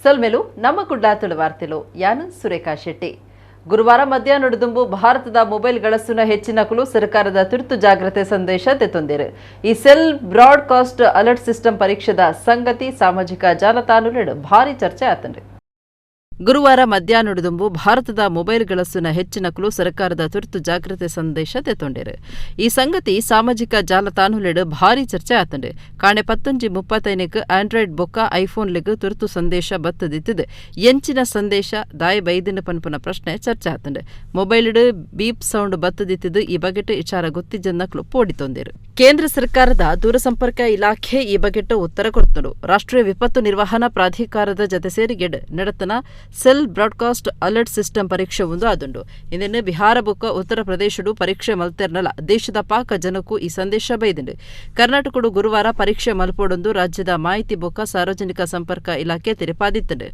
ಸೊಲ್ಮೆಲು ನಮ್ಮ ಕುಡ್ಲಾತುಳ ವಾರ್ತೆಲು ಯಾನು ಸುರೇಖಾ ಶೆಟ್ಟಿ. ಗುರುವಾರ ಮಧ್ಯಾಹ್ನಡುದುಂಬು ಭಾರತದ ಮೊಬೈಲ್ ಗಳಸುನ ಹೆಚ್ಚಿನಕಲು ಸರ್ಕಾರದ ತುರ್ತು ಜಾಗ್ರತೆ ಸಂದೇಶ ತೆತ್ತೊಂದಿರು. ಈ ಸೆಲ್ ಬ್ರಾಡ್ಕಾಸ್ಟ್ ಅಲರ್ಟ್ ಸಿಸ್ಟಮ್ ಪರೀಕ್ಷೆದ ಸಂಗತಿ ಸಾಮಾಜಿಕ ಜಾಲತಾಣಗಳು ಭಾರಿ ಚರ್ಚೆ ಆತಂಡ್ರಿ. ಗುರುವಾರ ಮಧ್ಯಾಹ್ನಡುದುಂಬು ಭಾರತದ ಮೊಬೈಲ್ ಗಳಸುನ ಹೆಚ್ಚಿನಕಲು ಸರ್ಕಾರದ ತುರ್ತು ಜಾಗ್ರತೆ ಸಂದೇಶ ತೆತ್ತೊಂಡಿರು. ಈ ಸಂಗತಿ ಸಾಮಾಜಿಕ ಜಾಲತಾಣಗಳು ಭಾರಿ ಚರ್ಚೆ ಆತಂಡ್ರಿ. ಕಾಣೆ 19:35 ಆಂಡ್ರಾಯ್ಡ್ ಬೊಕ್ಕ ಐಫೋನ್ಲಿಗ್ ತುರ್ತು ಸಂದೇಶ ಬತ್ತದಿತ್ತಿದ್ದು ಎಂಚಿನ ಸಂದೇಶ ದಾಯ ಬೈದಿನ ಪನ್ಪುನ ಪ್ರಶ್ನೆ ಚರ್ಚೆ ಆತಂಡ್ರಿ. ಮೊಬೈಲ್ಡ್ ಬೀಪ್ ಸೌಂಡ್ ಬತ್ತದಿತ್ತಿದ್ದು ಈ ಬಗೆಟ್ ವಿಚಾರ ಗೊತ್ತಿಜ್ಜನ್ನಕ್ಲು ಪೋಡಿತೊಂದಿರು. ಕೇಂದ್ರ ಸರ್ಕಾರದ ದೂರಸಂಪರ್ಕ ಇಲಾಖೆ ಈ ಬಗೆಟ್ ಉತ್ತರ ಕೊಡ್ತರು. ರಾಷ್ಟ್ರೀಯ ವಿಪತ್ತು ನಿರ್ವಹಣಾ ಪ್ರಾಧಿಕಾರದ ಜತೆ ಸೇರಿಗೆಡ್ ನಡತನ ಸೆಲ್ ಬ್ರಾಡ್ಕಾಸ್ಟ್ ಅಲರ್ಟ್ ಸಿಸ್ಟಮ್ ಪರೀಕ್ಷೆ ಒಂದು ಆದುಂಡು. ಇಂದಿನ ಬಿಹಾರ ಬೊಕ್ಕ ಉತ್ತರ ಪ್ರದೇಶಡು ಪರೀಕ್ಷೆ ಮಲ್ತೆರ್ನಲ ದೇಶದ ಪಾಕ ಜನಕ್ಕೂ ಈ ಸಂದೇಶ ಬೈದಿಂಡು. ಕರ್ನಾಟಕಡು ಗುರುವಾರ ಪರೀಕ್ಷೆ ಮಲ್ಪೋಡೊಂದು ರಾಜ್ಯದ ಮಾಹಿತಿ ಬೊಕ್ಕ ಸಾರ್ವಜನಿಕ ಸಂಪರ್ಕ ಇಲಾಖೆ ತಿರುಪಾದಿತ್ತಂಡು.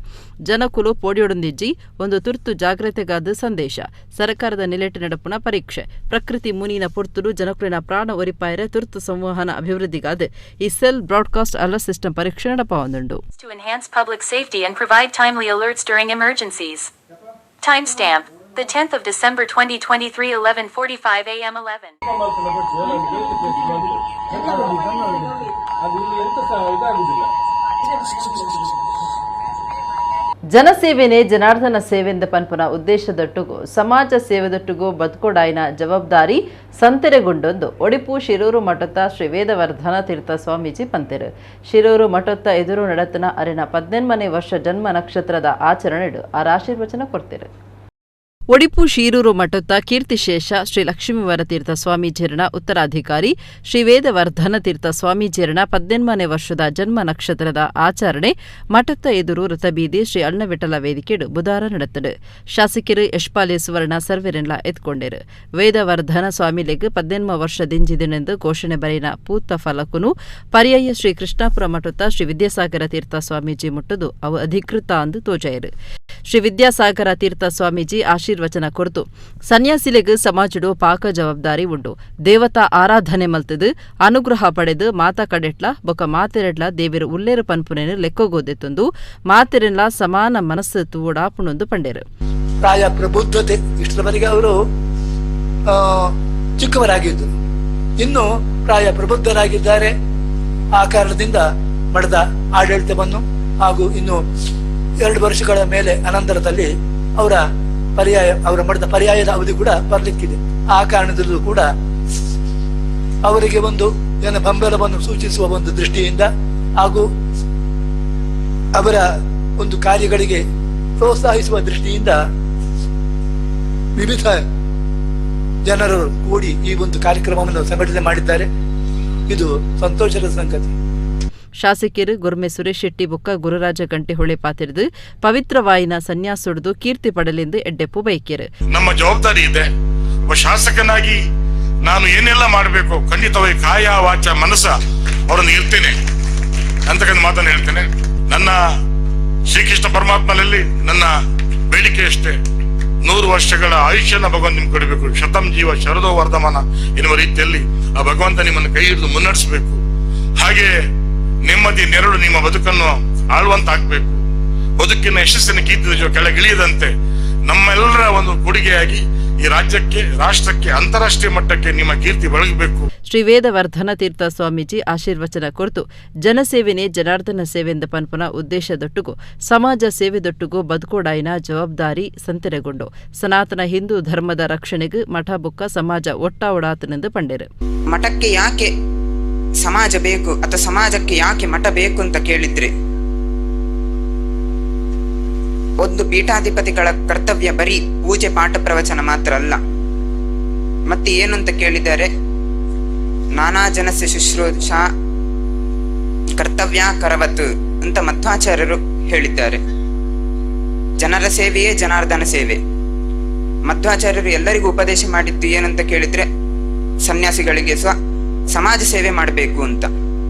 ಜನಕುಲು ಪೋಡಿಯೊಡೊಂದಿಜ್ಜಿ ಒಂದು ತುರ್ತು ಜಾಗ್ರತೆಗಾದ ಸಂದೇಶ. ಸರ್ಕಾರದ ನಿಲೆಟ್ಟು ನಡಪುನ ಪರೀಕ್ಷೆ ಪ್ರಕೃತಿ ಮುನಿನ ಪೊರ್ತುಡು ಜನಕುಲಿನ ಪ್ರಾಣ ಒರಿಪಾಯರೆ ತುರ್ತು ಸಂವಹನ ಅಭಿವೃದ್ಧಿಗಾದ ಈ ಸೆಲ್ ಬ್ರಾಡ್ಕಾಸ್ಟ್ ಅಲರ್ಟ್ ಸಿಸ್ಟಮ್ ಪರೀಕ್ಷೆ ನಡಪವೊಂದುಂಡು. To enhance public safety and provide timely alerts during emergencies. Timestamp: the 10th of December 2023, 11:45 a.m. 11. ಜನಸೇವೆನೇ Janardhana ಸೇವೆಂದ ಪನ್ಪುನ ಉದ್ದೇಶದೊಟ್ಟುಗು ಸಮಾಜ ಸೇವೆದೊಟ್ಟುಗು ಬದುಕೋಡಾಯಿನ ಜವಾಬ್ದಾರಿ ಸಂತೆರೆಗೊಂಡೊಂದು ಒಡಿಪು ಶಿರೂರು ಮಠದ ಶ್ರೀ ವೇದವರ್ಧನ ತೀರ್ಥ ಸ್ವಾಮೀಜಿ ಪಂತೆರು. ಶಿರೂರು ಮಠದ ಎದುರು ನಡತನ ಅರಿನ 18ನೇ ವರ್ಷ ಜನ್ಮ ನಕ್ಷತ್ರದ ಆಚರಣೆಡು ಆರ ಆಶೀರ್ವಚನ ಕೊಡ್ತಿರು. ಒಡಿಪು ಶೀರೂರು ಮಠದ ಕೀರ್ತಿಶೇಷ ಶ್ರೀ ಲಕ್ಷ್ಮೀವರ ತೀರ್ಥ ಸ್ವಾಮೀಜಿಯರನ ಉತ್ತರಾಧಿಕಾರಿ ಶ್ರೀ ವೇದವರ್ಧನ ತೀರ್ಥ ಸ್ವಾಮೀಜಿಯರನ 18ನೇ ವರ್ಷದ ಜನ್ಮ ನಕ್ಷತ್ರದ ಆಚರಣೆ ಮಠದ ಎದುರು ರಥಬೀದಿ ಶ್ರೀ ಅಣ್ಣವಿಠಲ ವೇದಿಕೆಡು ಬುಧವಾರ ನಡೆತಡು. ಶಾಸಕರು ಯಶ್ಪಾಲೆ ಸುವರ್ಣ ಸರ್ವೆರೆನ್ಲ ಎತ್ಕೊಂಡರು. ವೇದವರ್ಧನ ಸ್ವಾಮಿಲೆಗ್ 18 ವರ್ಷದಿಂಜಿದಿನೆಂದು ಘೋಷಣೆ ಬರೆಯಿನ ಪೂತ ಫಲಕುನು ಪರ್ಯಾಯ ಶ್ರೀ ಕೃಷ್ಣಾಪುರ ಮಠದ ಶ್ರೀ ವಿದ್ಯಾಸಾಗರ ತೀರ್ಥ ಸ್ವಾಮೀಜಿ ಮುಟ್ಟದು ಅವು ಅಧಿಕೃತ ಅಂದು ತೋಜಾಯರು. ಶ್ರೀ ವಿದ್ಯಾಸಾಗರ ತೀರ್ಥ ಸ್ವಾಮೀಜಿ ಆಶೀರ್ವಚನ ಕೊರತು ಸನ್ಯಾಸಿಲೆಗ್ ಸಮಾಜಡು ಪಾಕ ಜವಾಬ್ದಾರಿ ಉಂಡು. ದೇವತಾ ಆರಾಧನೆ ಮಲ್ತದು ಅನುಗ್ರಹ ಪಡೆದು ಮಾತಾ ಕಡೆಟ್ಲ ಬೊಕ ಮಾತೆರೆಡ್ಲ ದೇವಿರು ಉಲ್ಲೇರು ಪನ್ಪುನೇನು ಲೆಕ್ಕೋಗೋದೆತ್ತೊಂದು ಮಾತೆರೆನ್ಲ ಸಮಾನ ಮನಸ್ಸು ತೂಡಾಪುಣೊಂದು ಪಂಡೇರು. ಪ್ರಾಯ ಪ್ರಬುದ್ಧತೆ ಇಷ್ಟರವರೆಗೆ ಅವರು ಚಿಕ್ಕವರಾಗಿದ್ದರು. ಇನ್ನು ಪ್ರಾಯ ಪ್ರಬುದ್ಧರಾಗಿದ್ದಾರೆ. ಆ ಕಾರಣದಿಂದ ಮಠದ ಆಡಳಿತವನ್ನು ಹಾಗೂ ಇನ್ನು 2 ವರ್ಷಗಳ ಮೇಲೆ ಅನಂತರದಲ್ಲಿ ಅವರ ಮಠದ ಪರ್ಯಾಯದ ಅವಧಿ ಕೂಡ ಬರಲಿಕ್ಕಿದೆ. ಆ ಕಾರಣದಲ್ಲೂ ಕೂಡ ಅವರಿಗೆ ಒಂದು ಬೆಂಬಲವನ್ನು ಸೂಚಿಸುವ ಒಂದು ದೃಷ್ಟಿಯಿಂದ ಹಾಗೂ ಅವರ ಒಂದು ಕಾರ್ಯಗಳಿಗೆ ಪ್ರೋತ್ಸಾಹಿಸುವ ದೃಷ್ಟಿಯಿಂದ ವಿವಿಧ ಜನರು ಕೂಡಿ ಈ ಒಂದು ಕಾರ್ಯಕ್ರಮವನ್ನು ಸಂಘಟನೆ ಮಾಡಿದ್ದಾರೆ. ಇದು ಸಂತೋಷದ ಸಂಗತಿ. ಶಾಸಕರು ಗುರ್ಮೆ ಸುರೇಶ್ ಶೆಟ್ಟಿ ಬೊಕ್ಕ ಗುರುರಾಜ ಗಂಟೆಹೊಳೆ ಪಾತಿರ್ದು ಪವಿತ್ರವಾಯಿನ ಸನ್ಯಾಸುಡ್ದು ಕೀರ್ತಿ ಪಡಲೆಂದು ಎಡ್ಡೆಪ್ಪು ಬೈಕ್ಯರು. ನಮ್ಮ ಜವಾಬ್ದಾರಿ ಇದೆ. ಒಬ್ಬ ಶಾಸಕನಾಗಿ ನಾನು ಏನೆಲ್ಲ ಮಾಡಬೇಕು ಖಂಡಿತವಾಗಿ ಕಾಯ ವಾಚ ಮನಸ್ಸ ಅವರನ್ನು ಇರ್ತೇನೆ ಅಂತಕ್ಕಂಥ ಮಾತನ್ನು ಹೇಳ್ತೇನೆ. ನನ್ನ ಶ್ರೀಕೃಷ್ಣ ಪರಮಾತ್ಮನಲ್ಲಿ ನನ್ನ ಬೇಡಿಕೆ ಅಷ್ಟೇ, 100 ವರ್ಷಗಳ ಆಯುಷ್ಯನ ಭಗವಂತ ನಿಮ್ಗೆ ಕೊಡಬೇಕು. ಶತಂ ಜೀವ ಶರದೋ ವರ್ಧಮಾನ ಎನ್ನುವ ರೀತಿಯಲ್ಲಿ ಆ ಭಗವಂತ ನಿಮ್ಮನ್ನು ಕೈ ಹಿಡಿದು ಮುನ್ನಡೆಸಬೇಕು. ಹಾಗೆ ನೆಮ್ಮದಿ ನೆರಳು ನಿಮ್ಮ ಬದುಕನ್ನು ಆಳುವಂತ ಆಗ್ಬೇಕು. ಬದುಕಿನ ಯಶಸ್ಸಿನ ಕೀರ್ತಿ ಕೆಳಗಿಳಿಯದಂತೆ ನಮ್ಮೆಲ್ಲರ ಒಂದು ಕೊಡುಗೆಯಾಗಿ ಈ ರಾಜ್ಯಕ್ಕೆ, ರಾಷ್ಟ್ರಕ್ಕೆ, ಅಂತಾರಾಷ್ಟ್ರೀಯ ಮಟ್ಟಕ್ಕೆ ನಿಮ್ಮ ಕೀರ್ತಿ ಬೆಳಗಬೇಕು. ಶ್ರೀ ವೇದವರ್ಧನ ತೀರ್ಥ ಸ್ವಾಮೀಜಿ ಆಶೀರ್ವಚನ ಕೊರತು ಜನಸೇವೆನೇ ಜನಾರ್ದನ ಸೇವೆಂದ ಪನ್ಪುನ ಉದ್ದೇಶದೊಟ್ಟುಗು ಸಮಾಜ ಸೇವೆದೊಟ್ಟುಗು ಬದುಕೋಡಾಯಿನ ಜವಾಬ್ದಾರಿ ಸಂತೆರೆಗೊಂಡು ಸನಾತನ ಹಿಂದೂ ಧರ್ಮದ ರಕ್ಷಣೆಗೆ ಮಠ ಬುಕ್ಕ ಸಮಾಜ ಒಟ್ಟಾವಡಾತನೆಂದು ಪಂಡೇರು. ಮಠಕ್ಕೆ ಯಾಕೆ ಸಮಾಜ ಬೇಕು ಅಥವಾ ಸಮಾಜಕ್ಕೆ ಯಾಕೆ ಮಠ ಬೇಕು ಅಂತ ಕೇಳಿದ್ರೆ, ಒಂದು ಪೀಠಾಧಿಪತಿಗಳ ಕರ್ತವ್ಯ ಬರೀ ಪೂಜೆ ಪಾಠ ಪ್ರವಚನ ಮಾತ್ರ ಅಲ್ಲ. ಮತ್ತೆ ಏನು ಅಂತ ಕೇಳಿದರೆ, ನಾನಾ ಜನಸ್ಯ ಶುಶ್ರೂಷಾ ಕರ್ತವ್ಯ ಕರವತ್ ಅಂತ ಮಧ್ವಾಚಾರ್ಯರು ಹೇಳಿದ್ದಾರೆ. ಜನರ ಸೇವೆಯೇ ಜನಾರ್ದನ ಸೇವೆ. ಮಧ್ವಾಚಾರ್ಯರು ಎಲ್ಲರಿಗೂ ಉಪದೇಶ ಮಾಡಿದ್ದು ಏನಂತ ಕೇಳಿದ್ರೆ, ಸನ್ಯಾಸಿಗಳಿಗೆ ಸಮಾಜ ಸೇವೆ ಮಾಡಬೇಕು ಅಂತ.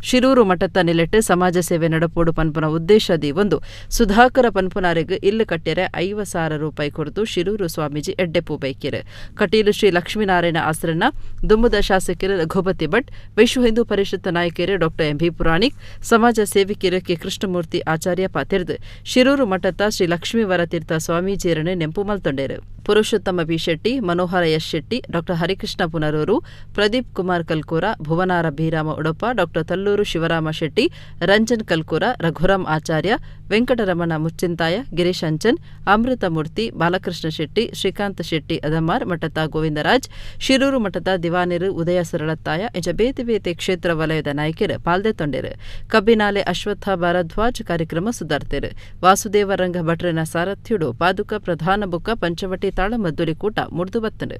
ಶಿರೂರು ಮಠದ ನಿಲೆಟ್ಟು ಸಮಾಜ ಸೇವೆ ನಡಪೋಡು ಪನ್ಪುನ ಉದ್ದೇಶದಿ ಒಂದು ಸುಧಾಕರ ಪನ್ಪುನಾರಿಗೆ ಇಲ್ಲು ಕಟ್ಟ್ಯರೆ 50,000 ರೂಪಾಯಿ ಕೊರತು ಶಿರೂರು ಸ್ವಾಮೀಜಿ ಎಡ್ಡೆಪ್ಪು ಬೈಕಿರು ಕಟೀಲು ಶ್ರೀ ಲಕ್ಷ್ಮೀನಾರಾಯಣ ಆಶ್ರನ ದುಮ್ಮದ ಶಾಸಕರು ರಘುಪತಿ ಭಟ್ ವಿಶ್ವ ಹಿಂದೂ ಪರಿಷತ್ ನಾಯಕರು ಡಾಕ್ಟರ್ ಎಂ ಬಿ ಪುರಾಣಿಕ್ ಸಮಾಜ ಸೇವಕಿಯರು ಕೆ ಕೃಷ್ಣಮೂರ್ತಿ ಆಚಾರ್ಯ ಪಾತಿರ್ದು ಶಿರೂರು ಮಠದ ಶ್ರೀ ಲಕ್ಷ್ಮೀವರ ತೀರ್ಥ ಸ್ವಾಮೀಜಿಯರನ್ನು ನೆಂಪು ಮಲ್ತೊಂಡೇರು Purushottama B Shetty Manohara S Shetty doctor Harikrishna Punaroor Pradeep Kumar Kalkura Bhuvanabhirama Udupa doctor Talloor Shivarama Shetty Ranjan Kalkura Raghuram Acharya Venkataramana Muchintaya Girish Anchan Amritamurthy Balakrishna Shetty Srikanth Shetty Admar ಮಠದ ಗೋವಿಂದರಾಜ್ ಶಿರೂರು ಮಠದ ದಿವಾನಿರು ಉದಯ ಸರಳತ್ತಾಯ ಇಂಚ ಬೇತೆ ಬೇತೆ ಕ್ಷೇತ್ರ ವಲಯದ ನಾಯಕರು ಪಾಲ್ದೆ ತೊಂಡೇರು ಕಬ್ಬಿನಾಲೆ ಅಶ್ವತ್ಥ ಭಾರದ್ವಾಜ್ ಕಾರ್ಯಕ್ರಮ ಸುಧಾರ್ತೆರು ವಾಸುದೇವ ರಂಗ ಭಟ್ರನ ಸಾರಥ್ಯುಡು ಪಾದುಕ ಪ್ರಧಾನ ಬುಕ್ಕ ಪಂಚವಟಿ ತಾಳಮದ್ದೂರಿ ಕೂಟ ಮುಡ್ದು ಬತ್ತಂಡು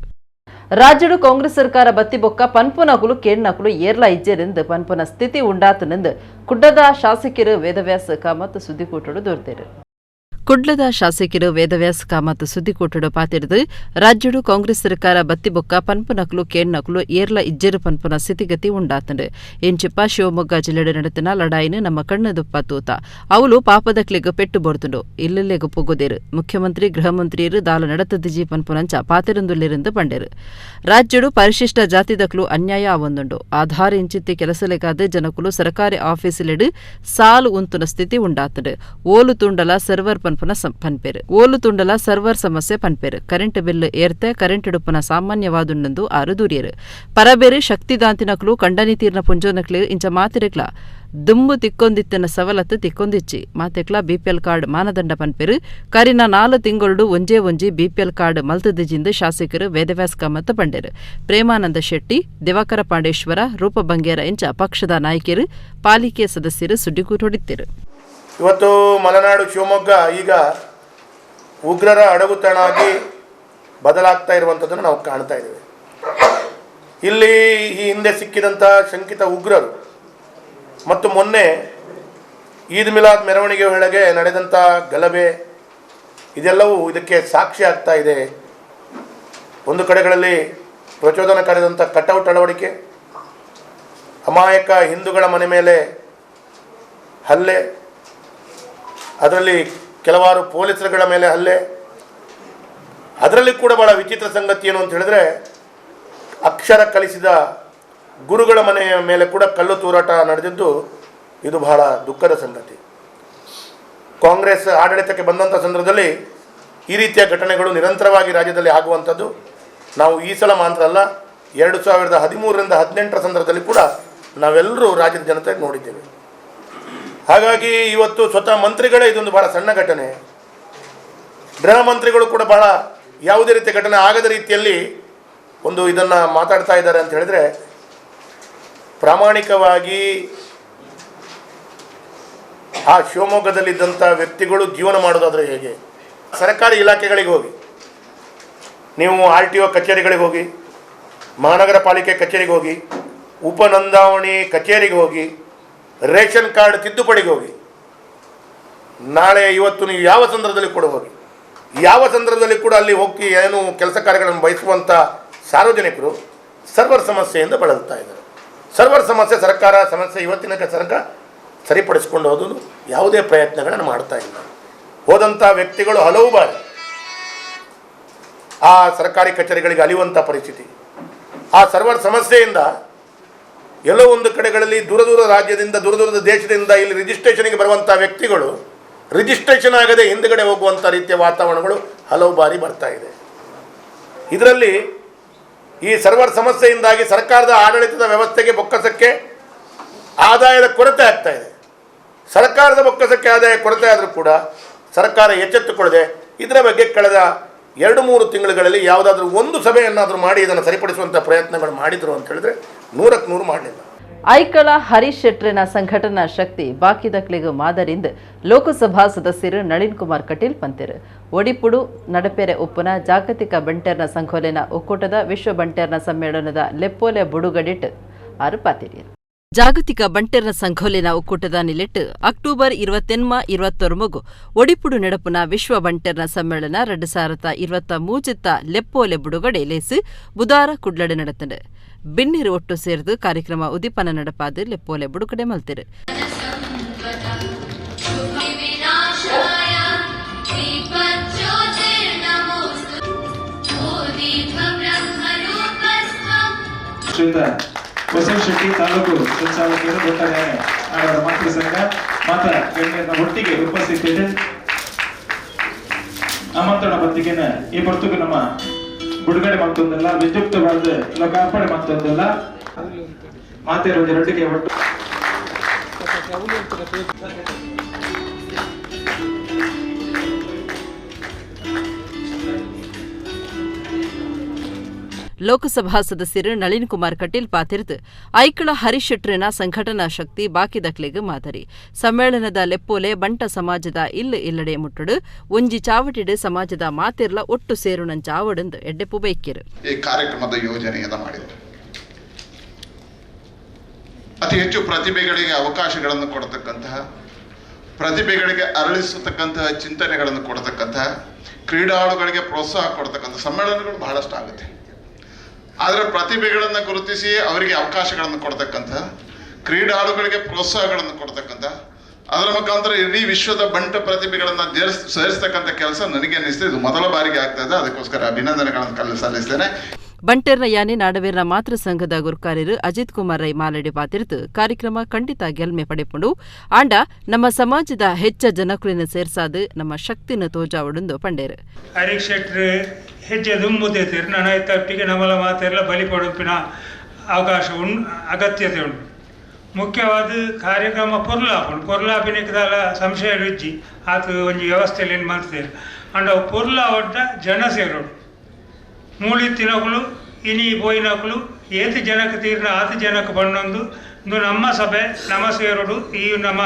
ರಾಜ್ಯಡು ಕಾಂಗ್ರೆಸ್ ಸರ್ಕಾರ ಬತ್ತಿಬೊಕ್ಕ ಪನ್ಪುನಕುಲು ಕೇಣ್ಣಕುಲು ಏರ್ಲ ಇಜ್ಜೆರೆಂದು ಪನ್ಪುನ ಸ್ಥಿತಿ ಉಂಡಾತನೆಂದು ಕುಡ್ಡದ ಶಾಸಕರು ವೇದವ್ಯಾಸ ಕಾಮತ್ ಸುದ್ದಿಕೂಟಡು ದೊರೆತೇರು ಕುಡ್ಲದ ಶಾಸಕರು ವೇದವ್ಯಾಸ ಕಾಮತ್ ಸುದ್ದಿಕೂಟಡು ಪಾತಿರ್ದು ರಾಜ್ಯಡು ಕಾಂಗ್ರೆಸ್ ಸರ್ಕಾರ ಬತ್ತಿಬೊಕ್ಕ ಪನ್ಪುನಕುಲು ಕೇಣ್ಣಕುಲು ಏರ್ಲ ಇಜ್ಜೆರು ಪನ್ಪುನ ಸ್ಥಿತಿಗತಿ ಉಂಡಾತಂಡು ಎಂಚಿಪ್ಪ ಶಿವಮೊಗ್ಗ ಜಿಲ್ಲೆಡೆ ನಡೆತಿನ ಲಡಾಯಿನ ನಮ್ಮ ಕಣ್ಣದುಪ್ಪ ತೂತ ಅವಳು ಪಾಪದಕ್ಲೆಗ್ ಪೆಟ್ಟು ಬೊಡ್ತುಂಡು ಇಲ್ಲೆಲ್ಲೆಗ್ ಪೊಗ್ಗುದೇರು ಮುಖ್ಯಮಂತ್ರಿ ಗೃಹ ಮಂತ್ರಿಯರು ದಾಲ ನಡತದಿಜಿ ಪನ್ಪುನಂಚ ಪಾತಿರಂದುಲ್ಲಿருந்து ಬಂಡೇರು ರಾಜ್ಯಡು ಪರಿಶಿಷ್ಟ ಜಾತಿದಕ್ಲು ಅನ್ಯಾಯ ಆವೊಂದುಂಡು ಆಧಾರ ಇಂಚಿತ್ತಿ ಕೆಲಸಲೆಗಾದ ಜನಕುಲು ಸರ್ಕಾರಿ ಆಫೀಸಿಲೆಡು ಸಾಲು ಉಂತುನ ಸ್ಥಿತಿ ಉಂಡಾತಂಡು ಓಲು ತುಂಡಲ ಸರ್ವರ್ ಓಲು ತುಂಡಲ ಸರ್ವರ್ ಸಮಸ್ಯೆ ಪನ್ಪೇರು ಕರೆಂಟ್ ಬಿಲ್ ಏರ್ತೆ ಕರೆಂಟ್ ಇಡುಪನ ಸಾಮಾನ್ಯವಾದುಂಡು ಆರು ದೂರಿಯರು ಪರಬೇರು ಶಕ್ತಿದಾಂತಿನಕ್ಲು ಕಂಡನಿ ತೀರ್ನ ಪುಂಜೋನಕ್ಲು ಇಂಚ ಮಾತಿರೆಕ್ಲ ದುಮ್ಮು ತಿಕ್ಕೊಂದಿತ್ತಿನ ಸವಲತ್ತು ತಿಕ್ಕೊಂದಿಚ್ಚಿ ಮಾತೆಕ್ಲ ಬಿಪಿಎಲ್ ಕಾರ್ಡ್ ಮಾನದಂಡ ಪನ್ಪೇರು ಕರಿನ 4 ತಿಂಗಳು ಒಂಜಿ ಬಿಪಿಎಲ್ ಕಾರ್ಡ್ ಮಲ್ತದಿಜಿಂದು ಶಾಸಕರು ವೇದವ್ಯಾಸ ಕಾಮತ್ ಬಂಡೇರು ಪ್ರೇಮಾನಂದ ಶೆಟ್ಟಿ ದಿವಾಕರ ಪಾಂಡೇಶ್ವರ ರೂಪ ಬಂಗೇರ ಇಂಚ ಪಕ್ಷದ ನಾಯಕರು ಪಾಲಿಕೆ ಸದಸ್ಯರು ಸುದ್ದಿಗೂಟೊಡಿತ್ತರು ಇವತ್ತು ಮಲೆನಾಡು ಶಿವಮೊಗ್ಗ ಈಗ ಉಗ್ರರ ಅಡಗುತಾಣಾಗಿ ಬದಲಾಗ್ತಾ ಇರುವಂಥದ್ದನ್ನು ನಾವು ಕಾಣ್ತಾ ಇದ್ದೇವೆ. ಇಲ್ಲಿ ಈ ಹಿಂದೆ ಸಿಕ್ಕಿದಂಥ ಶಂಕಿತ ಉಗ್ರರು ಮತ್ತು ಮೊನ್ನೆ ಈದ್ ಮಿಲಾದ್ ಮೆರವಣಿಗೆ ವೇಳೆಗೆ ನಡೆದಂಥ ಗಲಭೆ ಇದೆಲ್ಲವೂ ಇದಕ್ಕೆ ಸಾಕ್ಷಿ ಆಗ್ತಾ ಇದೆ. ಒಂದು ಕಡೆಗಳಲ್ಲಿ ಪ್ರಚೋದನಕಾರಿಯಾದಂಥ ಕಟೌಟ್ ಅಳವಡಿಕೆ, ಅಮಾಯಕ ಹಿಂದೂಗಳ ಮನೆ ಮೇಲೆ ಹಲ್ಲೆ, ಅದರಲ್ಲಿ ಕೆಲವಾರು ಪೊಲೀಸರುಗಳ ಮೇಲೆ ಹಲ್ಲೆ. ಅದರಲ್ಲಿ ಕೂಡ ಭಾಳ ವಿಚಿತ್ರ ಸಂಗತಿ ಏನು ಅಂತ ಹೇಳಿದ್ರೆ, ಅಕ್ಷರ ಕಲಿಸಿದ ಗುರುಗಳ ಮನೆಯ ಮೇಲೆ ಕೂಡ ಕಲ್ಲು ತೂರಾಟ ನಡೆದಿದ್ದು ಇದು ಬಹಳ ದುಃಖದ ಸಂಗತಿ. ಕಾಂಗ್ರೆಸ್ ಆಡಳಿತಕ್ಕೆ ಬಂದಂಥ ಸಂದರ್ಭದಲ್ಲಿ ಈ ರೀತಿಯ ಘಟನೆಗಳು ನಿರಂತರವಾಗಿ ರಾಜ್ಯದಲ್ಲಿ ಆಗುವಂಥದ್ದು ನಾವು ಈ ಸಲ ಮಾತ್ರ ಅಲ್ಲ, 2013ರಿಂದ 18ರ ಸಂದರ್ಭದಲ್ಲಿ ಕೂಡ ನಾವೆಲ್ಲರೂ ರಾಜ್ಯದ ಜನತೆ ನೋಡಿದ್ದೇವೆ. ಹಾಗಾಗಿ ಇವತ್ತು ಸ್ವತಃ ಮಂತ್ರಿಗಳೇ ಇದೊಂದು ಬಹಳ ಸಣ್ಣ ಘಟನೆ, ಗೃಹ ಮಂತ್ರಿಗಳು ಕೂಡ ಬಹಳ ಯಾವುದೇ ರೀತಿಯ ಘಟನೆ ಆಗದ ರೀತಿಯಲ್ಲಿ ಒಂದು ಇದನ್ನು ಮಾತಾಡ್ತಾ ಇದ್ದಾರೆ ಅಂತ ಹೇಳಿದ್ರೆ, ಪ್ರಾಮಾಣಿಕವಾಗಿ ಆ ಶಿವಮೊಗ್ಗದಲ್ಲಿದ್ದಂಥ ವ್ಯಕ್ತಿಗಳು ಜೀವನ ಮಾಡೋದಾದರೆ ಹೇಗೆ? ಸರ್ಕಾರಿ ಇಲಾಖೆಗಳಿಗೆ ಹೋಗಿ, ನೀವು RTO ಕಚೇರಿಗಳಿಗೆ ಹೋಗಿ, ಮಹಾನಗರ ಪಾಲಿಕೆ ಕಚೇರಿಗೆ ಹೋಗಿ, ಉಪನೋಂದಣಿ ಕಚೇರಿಗೆ ಹೋಗಿ, ರೇಷನ್ ಕಾರ್ಡ್ ತಿದ್ದುಪಡಿಗೆ ಹೋಗಿ, ನಾಳೆ ಇವತ್ತು ನೀವು ಯಾವ ಸಂದರ್ಭದಲ್ಲಿ ಕೂಡ ಹೋಗಿ, ಯಾವ ಸಂದರ್ಭದಲ್ಲಿ ಕೂಡ ಅಲ್ಲಿ ಹೋಗಿ ಏನು ಕೆಲಸ ಕಾರ್ಯಗಳನ್ನು ಬಯಸುವಂಥ ಸಾರ್ವಜನಿಕರು ಸರ್ವರ್ ಸಮಸ್ಯೆಯಿಂದ ಬಳಲ್ತಾ ಇದ್ದಾರೆ. ಸರ್ವರ್ ಸಮಸ್ಯೆ ಸರ್ಕಾರ ಸಮಸ್ಯೆ ಇವತ್ತಿನ ಸರ್ಕಾರ ಸರಿಪಡಿಸಿಕೊಂಡು ಹೋದನು ಯಾವುದೇ ಪ್ರಯತ್ನಗಳನ್ನು ಮಾಡ್ತಾ ಇಲ್ಲ. ಹೋದಂಥ ವ್ಯಕ್ತಿಗಳು ಹಲವು ಬಾರಿ ಆ ಸರ್ಕಾರಿ ಕಚೇರಿಗಳಿಗೆ ಅಲಿಯುವಂಥ ಪರಿಸ್ಥಿತಿ. ಆ ಸರ್ವರ್ ಸಮಸ್ಯೆಯಿಂದ ಎಲ್ಲೋ ಒಂದು ಕಡೆಗಳಲ್ಲಿ ದೂರ ರಾಜ್ಯದಿಂದ ದೂರದ ದೇಶದಿಂದ ಇಲ್ಲಿ ರಿಜಿಸ್ಟ್ರೇಷನ್ಗೆ ಬರುವಂಥ ವ್ಯಕ್ತಿಗಳು ರಿಜಿಸ್ಟ್ರೇಷನ್ ಆಗದೆ ಹಿಂದುಗಡೆ ಹೋಗುವಂಥ ರೀತಿಯ ವಾತಾವರಣಗಳು ಹಲವು ಬಾರಿ ಬರ್ತಾ ಇದೆ. ಇದರಲ್ಲಿ ಈ ಸರ್ವರ್ ಸಮಸ್ಯೆಯಿಂದಾಗಿ ಸರ್ಕಾರದ ಆಡಳಿತದ ವ್ಯವಸ್ಥೆಗೆ ಬೊಕ್ಕಸಕ್ಕೆ ಆದಾಯದ ಕೊರತೆ ಆಗ್ತಾ ಇದೆ. ಸರ್ಕಾರದ ಬೊಕ್ಕಸಕ್ಕೆ ಆದಾಯ ಕೊರತೆ ಆದರೂ ಕೂಡ ಸರ್ಕಾರ ಎಚ್ಚೆತ್ತುಕೊಳ್ಳದೆ ಇದರ ಬಗ್ಗೆ ಕಳೆದ 2-3 ತಿಂಗಳುಗಳಲ್ಲಿ ಯಾವುದಾದ್ರೂ ಒಂದು ಸಭೆಯನ್ನಾದರೂ ಮಾಡಿ ಇದನ್ನು ಸರಿಪಡಿಸುವಂಥ ಪ್ರಯತ್ನಗಳು ಮಾಡಿದರು ಅಂತ ಹೇಳಿದ್ರೆ 100ಕ್ಕೆ 100 ಮಾಡಲಿಲ್ಲ. ಐಕಳ ಹರೀಶ್ ಶೆಟ್ರಿನ ಸಂಘಟನಾ ಶಕ್ತಿ ಬಾಕಿದಕ್ಲಿಗೂ ಮಾದರಿಂದ ಲೋಕಸಭಾ ಸದಸ್ಯರು ನಳಿನ್ ಕುಮಾರ್ ಕಟೀಲ್ ಪಂತಿರು ಒಡಿಪುಡು ನಡಪೆರೆ ಒಪ್ಪುನ ಜಾಗತಿಕ ಬಂಟೇರ್ನ ಸಂಘೋಲೆನ ಒಕ್ಕೂಟದ ವಿಶ್ವ ಬಂಟೇರ್ನ ಸಮ್ಮೇಳನದ ಲೆಪ್ಪೋಲೆ ಬುಡುಗಡಿಟ್ ಆರು ಪಾತಿರಿಯರು ಜಾಗತಿಕ ಬಂಟೆರ್ನ ಸಂಘೋಲಿನ ಒಕ್ಕೂಟದ ನಿಲೆಟ್ಟು ಅಕ್ಟೋಬರ್ 2021 ಒಡಿಪುಡು ನೆಡಪುನ ವಿಶ್ವ ಬಂಟೆರ್ನ ಸಮ್ಮೇಳನ 2023 ಲೆಪ್ಪೋಲೆ ಬುಡುಗಡೆ ಲೇಸು ಬುಧಾರ ಕುಡ್ಲಡೆ ನಡೆತಂಡು ಬಿನ್ನಿರು ಒಟ್ಟು ಸೇರಿದು ಕಾರ್ಯಕ್ರಮ ಉದಿಪನ ನಡಪಾದು ಲೆಪ್ಪೋಲೆ ಬುಡುಗಡೆ ಮಲ್ತಿರು. ವಸಂತ್ ಶೆಟ್ಟಿ ತಾಲೂಕು ಸಂಚಾಲಕರು ದೊಡ್ಡ ನ್ಯಾಯ ಅವರ ಮಾತೃ ಸಂಘ ಮಾತ ಗಣ್ಯರ ಒಟ್ಟಿಗೆ ಉಪಸ್ಥಿತಿದೆ. ಆಮಂತ್ರಣ ಪತ್ರಿಕೆನ ಈ ಹೊರತುಕು ನಮ್ಮ ಬಿಡುಗಡೆ ಮಾಡ್ತೊಂದಲ್ಲ, ವಿದ್ಯುಕ್ತವಾದ ಲೋಕಾರ್ಪಣೆ ಮಾಡ್ತೊಂದಲ್ಲ, ಮಾತೆರೊಂದಿರೊಟ್ಟಿಗೆ ಒಟ್ಟು ಲೋಕಸಭಾ ಸದಸ್ಯರು ನಳಿನ್ ಕುಮಾರ್ ಕಟೀಲ್ ಪಾತಿರ್ದು ಐಕಳ ಹರೀಶ್ ಶೆಟ್ರಿನ ಸಂಘಟನಾ ಶಕ್ತಿ ಬಾಕಿ ದಕ್ಲೆಗ್ ಮಾದರಿ ಸಮ್ಮೇಳನದ ಲೆಪ್ಪೋಲೆ ಬಂಟ ಸಮಾಜದ ಇಲ್ಲಡೆ ಮುಟ್ಟಡು ಒಂಜಿ ಚಾವಟಿಡು ಸಮಾಜದ ಮಾತಿರ್ಲ ಒಟ್ಟು ಸೇರುಣಂಚ ಆವಡಂದು ಎಡ್ಡೆಪ್ಪು ಬೈಕಿರು. ಈ ಕಾರ್ಯಕ್ರಮದ ಯೋಜನೆಯನ್ನು ಮಾಡಿದರು. ಅತಿ ಹೆಚ್ಚು ಪ್ರತಿಭೆಗಳಿಗೆ ಅವಕಾಶಗಳನ್ನು ಕೊಡತಕ್ಕಂತಹ, ಪ್ರತಿಭೆಗಳಿಗೆ ಅರಳಿಸತಕ್ಕಂತಹ ಚಿಂತನೆಗಳನ್ನು ಕೊಡತಕ್ಕಂತಹ, ಕ್ರೀಡಾಳುಗಳಿಗೆ ಪ್ರೋತ್ಸಾಹ ಕೊಡತಕ್ಕಂಥ ಸಮ್ಮೇಳನಗಳು ಬಹಳಷ್ಟು ಆಗುತ್ತೆ. ಆದರೆ ಪ್ರತಿಭೆಗಳನ್ನು ಗುರುತಿಸಿ ಅವರಿಗೆ ಅವಕಾಶಗಳನ್ನು ಕೊಡ್ತಕ್ಕಂಥ, ಕ್ರೀಡಾಳುಗಳಿಗೆ ಪ್ರೋತ್ಸಾಹಗಳನ್ನು ಕೊಡ್ತಕ್ಕಂಥ, ಅದರ ಮುಖಾಂತರ ಇಡೀ ವಿಶ್ವದ ಬಂಟ ಪ್ರತಿಭೆಗಳನ್ನು ಸೇರಿಸ್ತಕ್ಕಂಥ ಕೆಲಸ ನನಗೆ ಅನ್ನಿಸ್ತದೆ ಇದು ಮೊದಲ ಬಾರಿಗೆ ಆಗ್ತಾ ಇದೆ. ಅದಕ್ಕೋಸ್ಕರ ಅಭಿನಂದನೆಗಳನ್ನು ಸಲ್ಲಿಸ್ತೇನೆ. ಬಂಟೆರ್ನ ಯಾನೆ ನಾಡವೇರ್ನ ಮಾತೃ ಸಂಘದ ಗುರುಕಾರ್ಯರು ಅಜಿತ್ ಕುಮಾರ್ ರೈ ಮಾಲಡೆ ಪಾತಿರ್ತು ಕಾರ್ಯಕ್ರಮ ಖಂಡಿತ ಗೆಲ್ಮೆ ಪಡೆಪುಂಡು ಆಂಡ ನಮ್ಮ ಸಮಾಜದ ಹೆಚ್ಚ ಜನಕುಲಿನ ಸೇರ್ಸಾದು ನಮ್ಮ ಶಕ್ತಿನ ತೋಜಾವಡುಂದು ಪಂಡೇರು. ಹರೀಶ್ ಶೆಟ್ರು ಹೆಚ್ಚು ದುಂಬುತ್ತೇರು ನನ್ನ ತಪ್ಪಿಗೆ ನಮ್ಮಲ ಮಾತೆಲ್ಲ ಬಲಿಪಡುಪಿನ ಅವಕಾಶ ಅಗತ್ಯತೆ ಉಂಟು. ಮುಖ್ಯವಾದ ಕಾರ್ಯಕ್ರಮ ಪೊರ್ಲಾಪಿನಿಕದಾಲ ಸಂಶಯ ರುಚಿ ಆತ ಒಂದು ವ್ಯವಸ್ಥೆಯಲ್ಲಿ ಏನು ಮಾಡ್ತೇವೆ ಅಂಡ ಪೊರ್ಲ ಒಡ್ಡ ಜನ ಸೇರೋಡು ಮೂಳಿ ತಿನ್ನಕಲು ಇನಿ ಪೋಯಿನಕಲು ಏತು ಜನಕ್ಕೆ ತೀರ್ನ ಆತ ಜನಕ್ಕೆ ಬಣ್ಣೊಂದು ಇದು ನಮ್ಮ ಸಭೆ ನಮ್ಮ ಸೇರೋಡು ಈ ನಮ್ಮ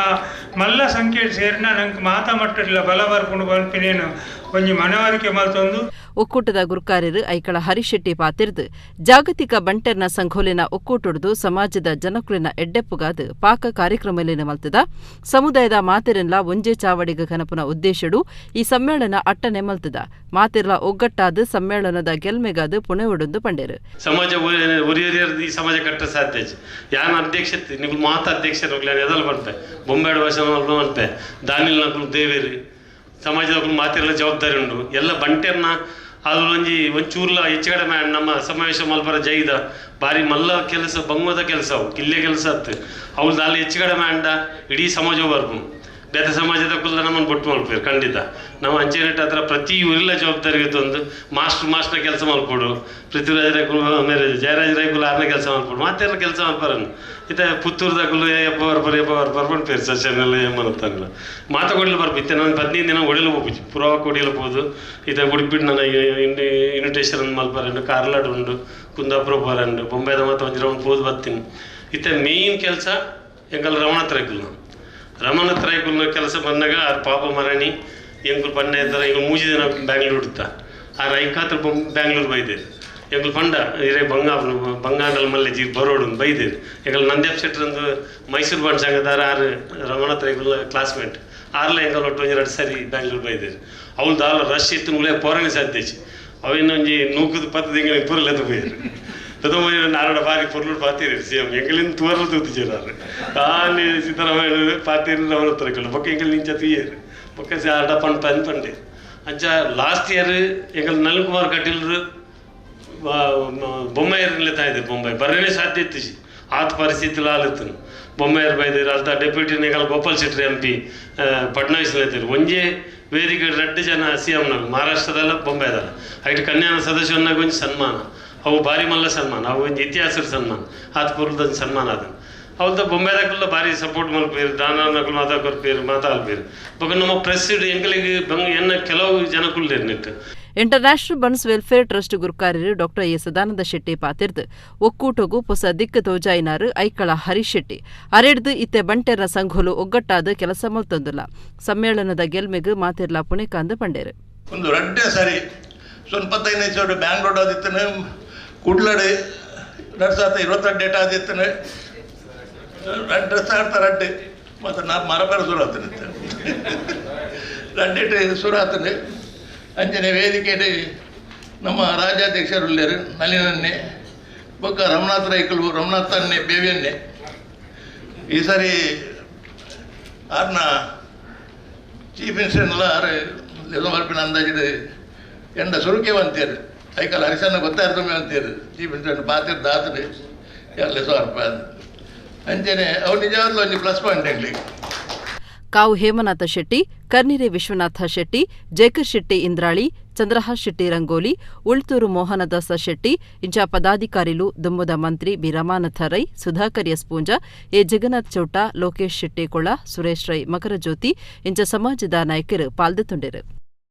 ಮಲ್ಲ ಸಂಖ್ಯೆ ಸೇರಿನ ನಂಗೆ ಮಾತಾಮಟ್ಟಿಲ್ಲ ಬಲ ಬರ್ಕೊಂಡು ಬಂಪಿನೇನು ಒಂಜಿ ಮನವರಿಕೆ ಮಲ್ತೊಂದು ಒಕ್ಕೂಟದ ಗುರುಕಾರ್ಯರು ಐಕಳ ಹರೀಶ್ ಶೆಟ್ಟಿ ಪಾತಿರ್ದು ಜಾಗತಿಕ ಬಂಟೆರ್ನ ಸಂಘೋಲಿನ ಒಕ್ಕೂಟೊಡ್ದು ಸಮಾಜದ ಜನಕುಲಿನ ಎಡ್ಡೆಪ್ಪುಗಾದು ಪಾಕ ಕಾರ್ಯಕ್ರಮಲಿನ ಮಲ್ತದ ಸಮುದಾಯದ ಮಾತೆರೆನ್ಲ ಒಂಜೆ ಚಾವಡಿಗ ಕನಪುನ ಉದ್ದೇಶಡು ಈ ಸಮ್ಮೇಳನ ಅಟ್ಟನೆ ಮಲ್ತದ ಮಾತೆರ್ಲ ಒಗ್ಗಟ್ಟಾದ ಸಮ್ಮೇಳನದ ಗೆಲ್ಮೆಗಾದು ಪುಣೆ ಒಡೊಂದು ಪಂಡೇರು. ಸಮಾಜ ಈ ಸಮಾಜ ಕಟ್ಟ ಸಾಧ್ಯ ಯಾನ ಅಧ್ಯಕ್ಷತೆ ನೀವು ಮಾತ ಅಧ್ಯಕ್ಷರು ಎದಲ್ ಬರ್ತೆ ಬೊಂಬೆಡ ವಚನ ಮಲ್ಪೆ ದಾನಿಲ್ ನಕಲು ದೇವೇರಿ ಸಮಾಜದ ಮಾತಿರಲ್ಲ ಜವಾಬ್ದಾರಿ ಉಂಟು ಎಲ್ಲ ಬಂಟೆರ್ನ ಅದು ಒಂಚೂರ್ಲ ಹೆಚ್ಚುಗಡೆ ನಮ್ಮ ಸಮಾವೇಶ ಮಲ್ಪರ ಜೈದ ಭಾರಿ ಮಲ್ಲ ಕೆಲಸ ಬಂಗದ ಕೆಲಸ ಅವು ಕಿಲ್ಲೆ ಕೆಲಸ ಅತ್ತು ಅವ್ರದ್ದು ಅಲ್ಲಿ ಹೆಚ್ಚುಗಡೆ ಮಾಡ್ದ ಇಡೀ ಸಮಾಜ ಬರ್ಬೋದು ಬೇರೆ ಸಮಾಜದ ಕುಲ್ಲ ನಮ್ಮನ್ನು ಬೊಟ್ಟು ಮಲ್ಪೇರು ಖಂಡಿತ ನಾವು ಅಂಚೆನೆಟ್ ಹತ್ರ ಪ್ರತಿ ಊರಿಲ್ಲ ಜವಾಬ್ದಾರಿ ಒಂದು ಮಾಸ್ಟರ್ ಕೆಲಸ ಮಲ್ಪೋಡು ಪೃಥ್ವಿರಾಜ್ ರೈಕುಲ್ ಮೇಲೆ ಜಯರಾಜ್ ರೈಕುಲ್ ಆರನೇ ಕೆಲಸ ಮಲ್ಪೋಡು ಮಾತೆಲ್ಲ ಕೆಲಸ ಮಲ್ಪಾರನ್ನು ಇತ್ತೆ ಪುತ್ತೂರ್ದಾಗಲು ಎಪ್ಪ ಬರ್ಬಂಡು ಪೇರು ಸೆಷನ್ನೆಲ್ಲ ಏಮನತ್ತಾಗಲ್ಲ ಮಾತಾಡಲು ಬರ್ಬಿತ್ತೆ ನಾನು 15 ದಿನ ಒಡೆಯಲು ಹೋಗ್ಬಿಟ್ಟು ಪುರಾವಕ್ಕೆ ಹೊಡಿಯಲು ಹೋದು ಇತ್ತೆ ಉಡುಪಿಟ್ಟು ನನ್ನ ಇನ್ವಿಟೇಷನ್ ಮಲ್ಪಾರಂಡು ಕಾರ್ಲಾಡು ಉಂಡು ಕುಂದಾಪುರ ಬರಂಡು ಬೊಂಬೆದ ಮಾತ್ರ ಒಂದು ರೌಂಡ್ ಹೋದು ಬರ್ತೀನಿ ಇತ್ತೆ ಮೇಯ್ನ್ ಕೆಲಸ ಎಂಕಲ್ ರಮಣತ್ ರೈಕುಲ್ನ ಕೆಲಸ ಬಂದಾಗ ಆ ಪಾಪ ಮರಣಿ ಎಂಕುಲ್ ಪಂಡ ಇದ್ದಾರೆ ಈಗ 3 ದಿನ ಬ್ಯಾಂಗ್ಳೂರ್ ಇಡ್ತಾ ಆ ರೈಕಾತ್ರ ಬ್ಯಾಂಗ್ಳೂರ್ ಬೈದೇರು ಎಂಕುಲ್ ಪಂಡ ಇರೇ ಬಂಗಾಂಡಲ್ ಮಲ್ಲೆ ಜೀರ್ ಬರೋಡು ಬೈದೇರು ಎಂಕಲ್ ನಂದ್ಯಾಪ್ ಶೆಟ್ರಂದು ಮೈಸೂರು ಬಂಡ್ ಸಂಘದಾರ 6 ರಮಣತ್ ರೈಕುಲ್ ಕ್ಲಾಸ್ಮೇಟ್ ಆರ್ಲ ಎಂಕಲ್ ಒಟ್ಟು 2 ಸರಿ ಬ್ಯಾಂಗ್ಳೂರ್ ಬೈದೇರು ಅವಳು ದಾಲ ರಶ್ ಇತ್ತು ಮುಳೆ ಪೋರಣಿ ಸಾಧ್ಯಚಿ ಅವಿನ್ನೊಂಜಿ 110 ತಿಂಗಳಿಗೆ ಪುರಲೆದು ಹೋಯ್ರು ಪ್ರಥಮ ನಾರಾಯಣ ಬಾರಿ ಪೊರ್ಲು ಪಾತೀರಿ ಸಿಎಂ ಎಂಗಲಿಂದ ತೋರಲು ತೂತಿದ್ದಾರೆ ಅಲ್ಲಿ ಸಿದ್ದರಾಮಯ್ಯ ಪಾತೀರಿ ಅವರ ಹತ್ರ ಕೇಳು ಬೊಕ್ಕ ಎಂಗಲ್ ನಿಂಚ ತೀಯರು ಬೊಕ್ಕ ಆಡ ಪಂಡೆ ಅಂಚ ಲಾಸ್ಟ್ ಇಯರ್ ಎಂಗಲ್ ನಳಿನ್ ಕುಮಾರ್ ಕಟೀಲ್ರು ಬೊಮ್ಮಾಯರ್ನಲ್ಲೇ ತಾಯಿದ್ರು ಬೊಂಬೈ ಬರನೇ ಸಾಧ್ಯ ಇತ್ತು ಆತ ಪರಿಸ್ಥಿತಿ ಆಲಿತ್ತು ಬೊಮ್ಮಾಯರ್ ಬೈದಿರು ಅಲ್ತ ಡೆಪ್ಯೂಟಿ ನೆಗಲ್ ಗೋಪಾಲ್ ಶೆಟ್ಟಿ MP ಫಡ್ನವೀಸ್ನಲ್ಲಿ ಇದ್ದರು ಒಂಜೇ ವೇದಿಕೆ 2 ಜನ CM ಮಹಾರಾಷ್ಟ್ರದಲ್ಲ ಬೊಂಬೈದಲ್ಲ ಐಟು ಕನ್ಯಾನ ಸದಸ್ಯನಾಗ ಒಂದು ಸನ್ಮಾನ ಅವು ಭಾರಿ ಮಲ್ಲ ಸನ್ಮಾನ ಅವು ಒಂದು ಇತಿಹಾಸದ ಸನ್ಮಾನ ಆತ ಪೂರ್ವದ ಸನ್ಮಾನ ಅದನ್ನು ಅವತ್ತು ಬೊಂಬೈದಾಗಲ್ಲ ಭಾರಿ ಸಪೋರ್ಟ್ ಮಲ್ಪೇರು ದಾನಗಳು ಮಾತಾಡ್ಪೇರು ಬೊಕ್ಕ ನಮ್ಮ ಪ್ರೆಸ್ ಎಂಕಲಿಗೆ ಎನ್ನ ಕೆಲವು ಜನಕುಲ್ಲೇರು ನಿಟ್ಟು ಇಂಟರ್ನ್ಯಾಷನಲ್ ಬನ್ಸ್ ವೆಲ್ಫೇರ್ ಟ್ರಸ್ಟ್ ಗುರುಕಾರ್ಯರು ಡಾಕ್ಟರ್ ಎ ಸದಾನಂದ ಶೆಟ್ಟಿ ಪಾತಿರ್ದು ಒಕ್ಕೂಟಗೂ ಹೊಸ ದಿಕ್ಕು ತೋಜಾಯಿನಾರು ಐಕಳ ಹರೀಶ್ ಶೆಟ್ಟಿ ಅರೆಡ್ದು ಇತ್ತೆ ಬಂಟೆರ್ನ ಸಂಘೋಲು ಒಗ್ಗಟ್ಟಾದ ಕೆಲಸ ಮಲ್ತೊಂದುಲ್ಲ ಸಮ್ಮೇಳನದ ಗೆಲ್ಮೆಗೂ ಮಾತಿರ್ಲ ಪುಣಿಕಾಂದು ಪಂಡೇರು ಒಂದು ರಡ್ಡೆ ಸರಿ 25 ಬ್ಯಾಂಗ್ಳೂರ್ ಆದಿತ್ತನೆ ಕುಡ್ಲಡೆ 2022 ಡೇಟಾ ಆದಿತ್ತನೆ ಡ್ರೆಸ್ ಆಡ್ತಾ ರಡ್ಡು ಮತ್ತು ನಾ ಮರಬರ ಸುರು ಆತನ ರಡ್ಡಿಟ್ಟು ಸುರು ಆತನು ಅಂಚನೆ ವೇದಿಕೆಯಲ್ಲಿ ನಮ್ಮ ರಾಜ್ಯಾಧ್ಯಕ್ಷರು ಉಳ್ಳರು ನಳಿನನ್ನೇ ಬೊಕ್ಕ ರಮನಾಥ್ ರೈಕಲು ರಮನಾಥ್ ಅನ್ನೆ ಬೇವಿಯನ್ನೇ ಈ ಸರಿ ಆರ್ನ ಚೀಫ್ ಮಿನಿಸ್ಟರ್ನೆಲ್ಲ ಮಲ್ಪಿನ ಅಂದಾಜಿಡು ಎಂಡ ಸುರುಕೆ ಅಂತೀರು ಐಕಲ್ ಹರಿಸನ್ನ ಗೊತ್ತಾಯ್ತಮೆ ಅಂತೀರು ಚೀಫ್ ಮಿನಿಸ್ಟರ್ ಪಾತ್ರ ದಾತನು ಎಲ್ಲ ಸ್ವಲ್ಪ ಅಂಚನೆ ಅವು ನಿಜವಾಗ್ಲೂ ಒಂದು ಪ್ಲಸ್ ಪಾಯಿಂಟ್ ಆಗಲಿ ಕಾವು ಹೇಮನಾಥ ಶೆಟ್ಟಿ, ಕರ್ನಿರೆ ವಿಶ್ವನಾಥ ಶೆಟ್ಟಿ, ಜೇಕರ್ ಶೆಟ್ಟಿ ಇಂದ್ರಾಳಿ, ಚಂದ್ರಹಾಸ್ ಶೆಟ್ಟಿ ರಂಗೋಲಿ, ಉಳ್ತೂರು ಮೋಹನದಾಸ ಶೆಟ್ಟಿ ಇಂಚ ಪದಾಧಿಕಾರಿಲು ದುಮ್ಮದ ಮಂತ್ರಿ B Ramanath Rai, Sudhakar S Poonja, A Jagannath Chowta, Lokesh Shetty Kola, Suresh Rai ಮಕರಜ್ಯೋತಿ ಇಂಚ ಸಮಾಜದ ನಾಯಕರು ಪಾಲ್ದೊಂಡಿರು.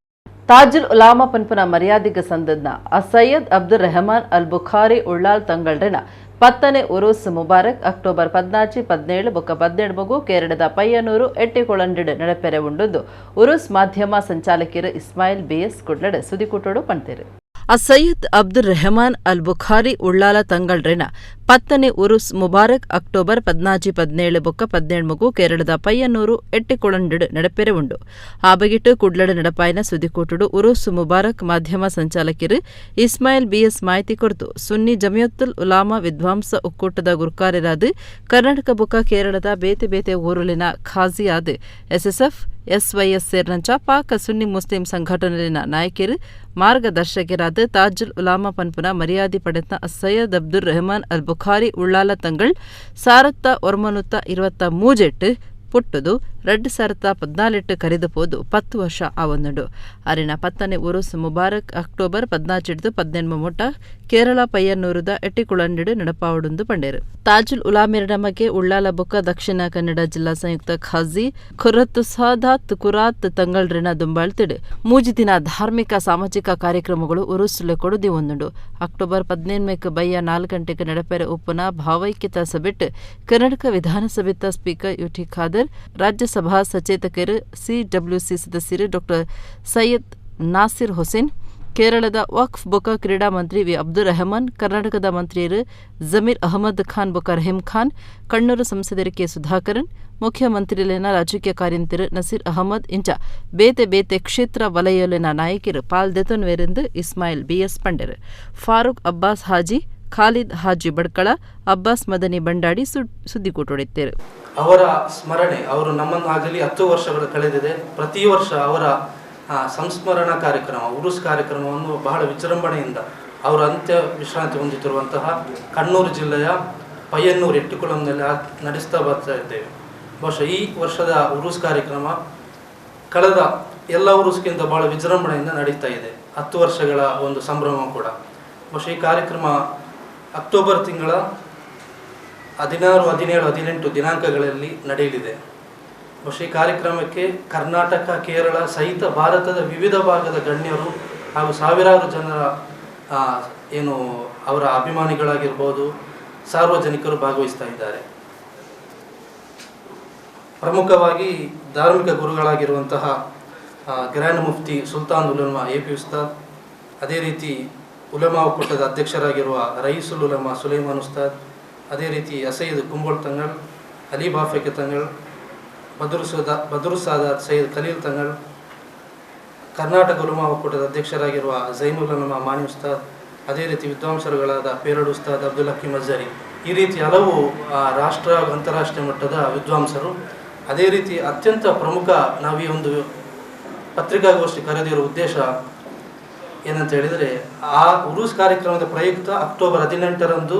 ತಾಜುಲ್ ಉಲಾಮಾ ಪನ್ಪುನ ಮರ್ಯಾದಿಗ ಸಂದದ್ನ ಸೈಯದ್ ಅಬ್ದುಲ್ ರೆಹಮಾನ್ ಅಲ್ ಬುಖಾರಿ ಉಳ್ಳಾಲ್ ತಂಗಳ್ರೆನ 10ನೇ ಉರೂಸ್ ಮುಬಾರಕ್ ಅಕ್ಟೋಬರ್ 14, 17 ಬೊಕ್ಕ 17 ಕೇರಳದ ಪಯ್ಯನೂರು ಎಟ್ಟಿಕೊಳಂಡಿಡ್ ನಡಪೆರೆ ಉಂಡುದು ಉರೂಸ್ ಮಾಧ್ಯಮ ಸಂಚಾಲಕಿಯರು ಇಸ್ಮಾಯಿಲ್ ಬಿಎಸ್ ಕುಡ್ಲಡ್ ಸುದಿಕುಟೋಡು ಪಂತೇರು. ಸೈಯದ್ ಅಬ್ದುಲ್ ರೆಹಮಾನ್ ಅಲ್ ಬುಖಾರಿ ಉಳ್ಳಾಲ ತಂಗಳ್ರೆನ 10ನೇ ಉರುಸ್ ಮುಬಾರಕ್ ಅಕ್ಟೋಬರ್ 14, 17 ಬೊಕ್ಕ 17 ಕೇರಳದ ಪಯ್ಯನೂರು ಎಟ್ಟಿಕೊಳಂಡಿಡ್ ನಡಪೆರೆ ಉಂಡು ಆ ಬಗೆಟ್ ಕುಡ್ಲಡ್ ನಡಪಾಯಿನ ಸುದಿಕೂಟುಡು ಉರುಸ್ ಮುಬಾರಕ್ ಮಾಧ್ಯಮ ಸಂಚಾಲಕಿಯರು ಇಸ್ಮಾಯಿಲ್ ಬಿಎಸ್ ಮಾಹಿತಿ ಕೊಡ್ತು. ಸುನ್ನಿ ಜಮಿಯತ್ತುಲ್ ಉಲಾಮಾ ವಿದ್ವಾಂಸ ಒಕ್ಕೂಟದ ಗುರುಕಾರ್ಯರಾದ ಕರ್ನಾಟಕ ಬೊಕ್ಕ ಕೇರಳದ ಬೇತೆ ಬೇತೆ ಊರುಲಿನ ಖಾಜಿಯಾದ ಎಸ್ಎಸ್ಎಫ್ ಎಸ್ವೈಎಸ್ ಸೇರಿನಂಚ ಪಾಕ ಸುನ್ನಿ ಮುಸ್ಲಿಂ ಸಂಘಟನೆಲಿನ ನಾಯಕರು ಮಾರ್ಗದರ್ಶಕರಾದ ತಾಜುಲ್ ಉಲಾಮಾ ಪನ್ಪುನ ಮರ್ಯಾದೆ ಪಡೆತ ಸೈಯದ್ ಅಬ್ದುಲ್ ರೆಹಮಾನ್ ಅಲ್ ಬುಖಾರಿ ಉಳ್ಳಾಲ ತಂಗಳ್ ಸಾರತ್ತ ಒರ್ಮನುತ್ತ 23 ಪುಟ್ಟದು 2014 ಕರೆದು ಪೋದು 10 ವರ್ಷ ಆವೊಂದುಂಡು ಅರಿನ 10ನೇ ಉರುಸ್ ಮುಬಾರಕ್ ಅಕ್ಟೋಬರ್ 14 18 ಕೇರಳ ಪಯ್ಯನ್ನೂರುದ ಎಟ್ಟಿಕುಳಂಡಿಡು ನಡಪಾವಡುಂದು ಪಂಡೇರು. ತಾಜುಲ್ ಉಲಾಮಿರ ಮಗೆ ಉಳ್ಳಾಲ ಬೊಕ್ಕ ದಕ್ಷಿಣ ಕನ್ನಡ ಜಿಲ್ಲಾ ಸಂಯುಕ್ತ ಖಾಜಿ ಖುರತ್ತು ಸಾದಾತ್ ಕುರಾತ್ ತಂಗಳ್ರಿನ ದುಂಬಾಳ್ತಿಡು ಮೂಜಿ ದಿನ ಧಾರ್ಮಿಕ ಸಾಮಾಜಿಕ ಕಾರ್ಯಕ್ರಮಗಳು ಉರುಸುಲೆ ಕೊಡುದಿ ಒಂದುಂಡು. ಅಕ್ಟೋಬರ್ 15 ಬಯ್ಯ 4 ಗಂಟೆಗೆ ನಡಪೆರೆ ಉಪ್ಪುನ ಭಾವೈಕ್ಯತಾ ಸಭೆಟ್ ಕರ್ನಾಟಕ ವಿಧಾನಸಭೆತ ಸ್ಪೀಕರ್ ಯುಟಿ ಖಾದರ್, ರಾಜ್ಯಸಭಾ ಸಚೇತಕರು ಸಿಡಬ್ಲ್ಯೂಸಿ ಸದಸ್ಯರು ಡಾ ಸೈಯದ್ ನಾಸಿರ್ ಹುಸೇನ್, ಕೇರಳದ ವಕ್ಫ್ ಬೊಕ್ಕ ಕ್ರೀಡಾ ಮಂತ್ರಿ ವಿ ಅಬ್ದುಲ್ ರೆಹಮಾನ್, ಕರ್ನಾಟಕದ ಮಂತ್ರಿಯರು ಜಮೀರ್ ಅಹಮದ್ ಖಾನ್ ಬೊಕ್ಕ ರಹೀಂ ಖಾನ್, ಕಣ್ಣೂರು ಸಂಸದರು ಕೆ ಸುಧಾಕರನ್, ಮುಖ್ಯಮಂತ್ರಿಯಲ್ಲಿನ ರಾಜಕೀಯ ಕಾರ್ಯಂತರು ನಸೀರ್ ಅಹಮದ್ ಇಂಚ ಬೇತೆ ಬೇತೆ ಕ್ಷೇತ್ರ ವಲಯಲಿನ ನಾಯಕರು ಪಾಲ್ದೆತೊನ್ವೆರೆಂದು ಇಸ್ಮಾಯಿಲ್ ಬಿಎಸ್ ಪಂಡರು. ಫಾರೂಕ್ ಅಬ್ಬಾಸ್ ಹಾಜಿ, ಖಾಲಿದ್ ಹಾಜಿ ಬಡ್ಕಳ, ಅಬ್ಬಾಸ್ ಮದನಿ ಬಂಡಾಡಿ ಸುದ್ದಿಗೂಟೊಡೆತ್ತರು. ಅವರ ಸ್ಮರಣೆ, ಅವರು ನಮ್ಮನ್ನಾಗಲಿ 10 ವರ್ಷಗಳು ಕಳೆದಿದೆ. ಪ್ರತಿ ವರ್ಷ ಅವರ ಸಂಸ್ಮರಣಾ ಕಾರ್ಯಕ್ರಮ ಉರುಸ್ ಕಾರ್ಯಕ್ರಮವನ್ನು ಬಹಳ ವಿಜೃಂಭಣೆಯಿಂದ ಅವರು ಅಂತ್ಯ ವಿಶ್ರಾಂತಿ ಹೊಂದುತ್ತಿರುವಂತಹ ಕಣ್ಣೂರು ಜಿಲ್ಲೆಯ ಪಯ್ಯನ್ನೂರು ಎಟ್ಟಿಕುಳಂನಲ್ಲಿ ನಡೆಸ್ತಾ ಬರ್ತಾ ಇದ್ದೇವೆ. ಬಹುಶಃ ಈ ವರ್ಷದ ಉರುಸ್ ಕಾರ್ಯಕ್ರಮ ಕಳೆದ ಎಲ್ಲ ಉರುಸ್ಗಿಂತ ಬಹಳ ವಿಜೃಂಭಣೆಯಿಂದ ನಡೀತಾ ಇದೆ. 10 ವರ್ಷಗಳ ಒಂದು ಸಂಭ್ರಮ ಕೂಡ. ಬಹುಶಃ ಈ ಕಾರ್ಯಕ್ರಮ ಅಕ್ಟೋಬರ್ ತಿಂಗಳ 16, 17, 18 ದಿನಾಂಕಗಳಲ್ಲಿ ನಡೆಯಲಿದೆ. ಬಹುಶಃ ಈ ಕಾರ್ಯಕ್ರಮಕ್ಕೆ ಕರ್ನಾಟಕ, ಕೇರಳ ಸಹಿತ ಭಾರತದ ವಿವಿಧ ಭಾಗದ ಗಣ್ಯರು ಹಾಗೂ ಸಾವಿರಾರು ಜನರ ಏನು ಅವರ ಅಭಿಮಾನಿಗಳಾಗಿರ್ಬೋದು ಸಾರ್ವಜನಿಕರು ಭಾಗವಹಿಸ್ತಾ ಇದ್ದಾರೆ. ಪ್ರಮುಖವಾಗಿ ಧಾರ್ಮಿಕ ಗುರುಗಳಾಗಿರುವಂತಹ ಗ್ರ್ಯಾಂಡ್ ಮುಫ್ತಿ ಸುಲ್ತಾನ್ ಉಲಮಾ ಎಪಿ ಉಸ್ತಾದ್, ಅದೇ ರೀತಿ ಉಲಮಾ ಒಕ್ಕೂಟದ ಅಧ್ಯಕ್ಷರಾಗಿರುವ ರಯೀಸುಲ್ ಉಲಮಾ ಸುಲೈಮಾನ್ ಉಸ್ತಾದ್, ಅದೇ ರೀತಿ ಅಸೈದ್ ಕುಂಬೋಳ್ ತಂಗಳ್, ಅಲಿ ಬಾಫೆಕೆ ತಂಗಳ್, ಬದ್ರು ಸಾದಾತ್ ಸೈಯದ್ ಖಲೀಲ್ ತಂಗಳ್, ಕರ್ನಾಟಕ ಉಲಮಾ ಒಕ್ಕೂಟದ ಅಧ್ಯಕ್ಷರಾಗಿರುವ ಜೈನುಲ್ ಉಲಮಾ ಮಾನಿ ಉಸ್ತಾದ್, ಅದೇ ರೀತಿ ವಿದ್ವಾಂಸರುಗಳಾದ ಪೇರಡ್ ಉಸ್ತಾದ್, ಅಬ್ದುಲ್ ಹಕೀಮ್ ಅಜ್ಜರಿ, ಈ ರೀತಿ ಹಲವು ರಾಷ್ಟ್ರ ಅಂತಾರಾಷ್ಟ್ರೀಯ ಮಟ್ಟದ ವಿದ್ವಾಂಸರು. ಅದೇ ರೀತಿ ಅತ್ಯಂತ ಪ್ರಮುಖ ನಾವು ಈ ಒಂದು ಪತ್ರಿಕಾಗೋಷ್ಠಿ ಕರೆದಿರುವ ಉದ್ದೇಶ ಏನಂತ ಹೇಳಿದರೆ, ಆ ಉರುಸ್ ಕಾರ್ಯಕ್ರಮದ ಪ್ರಯುಕ್ತ ಅಕ್ಟೋಬರ್ 18ರಂದು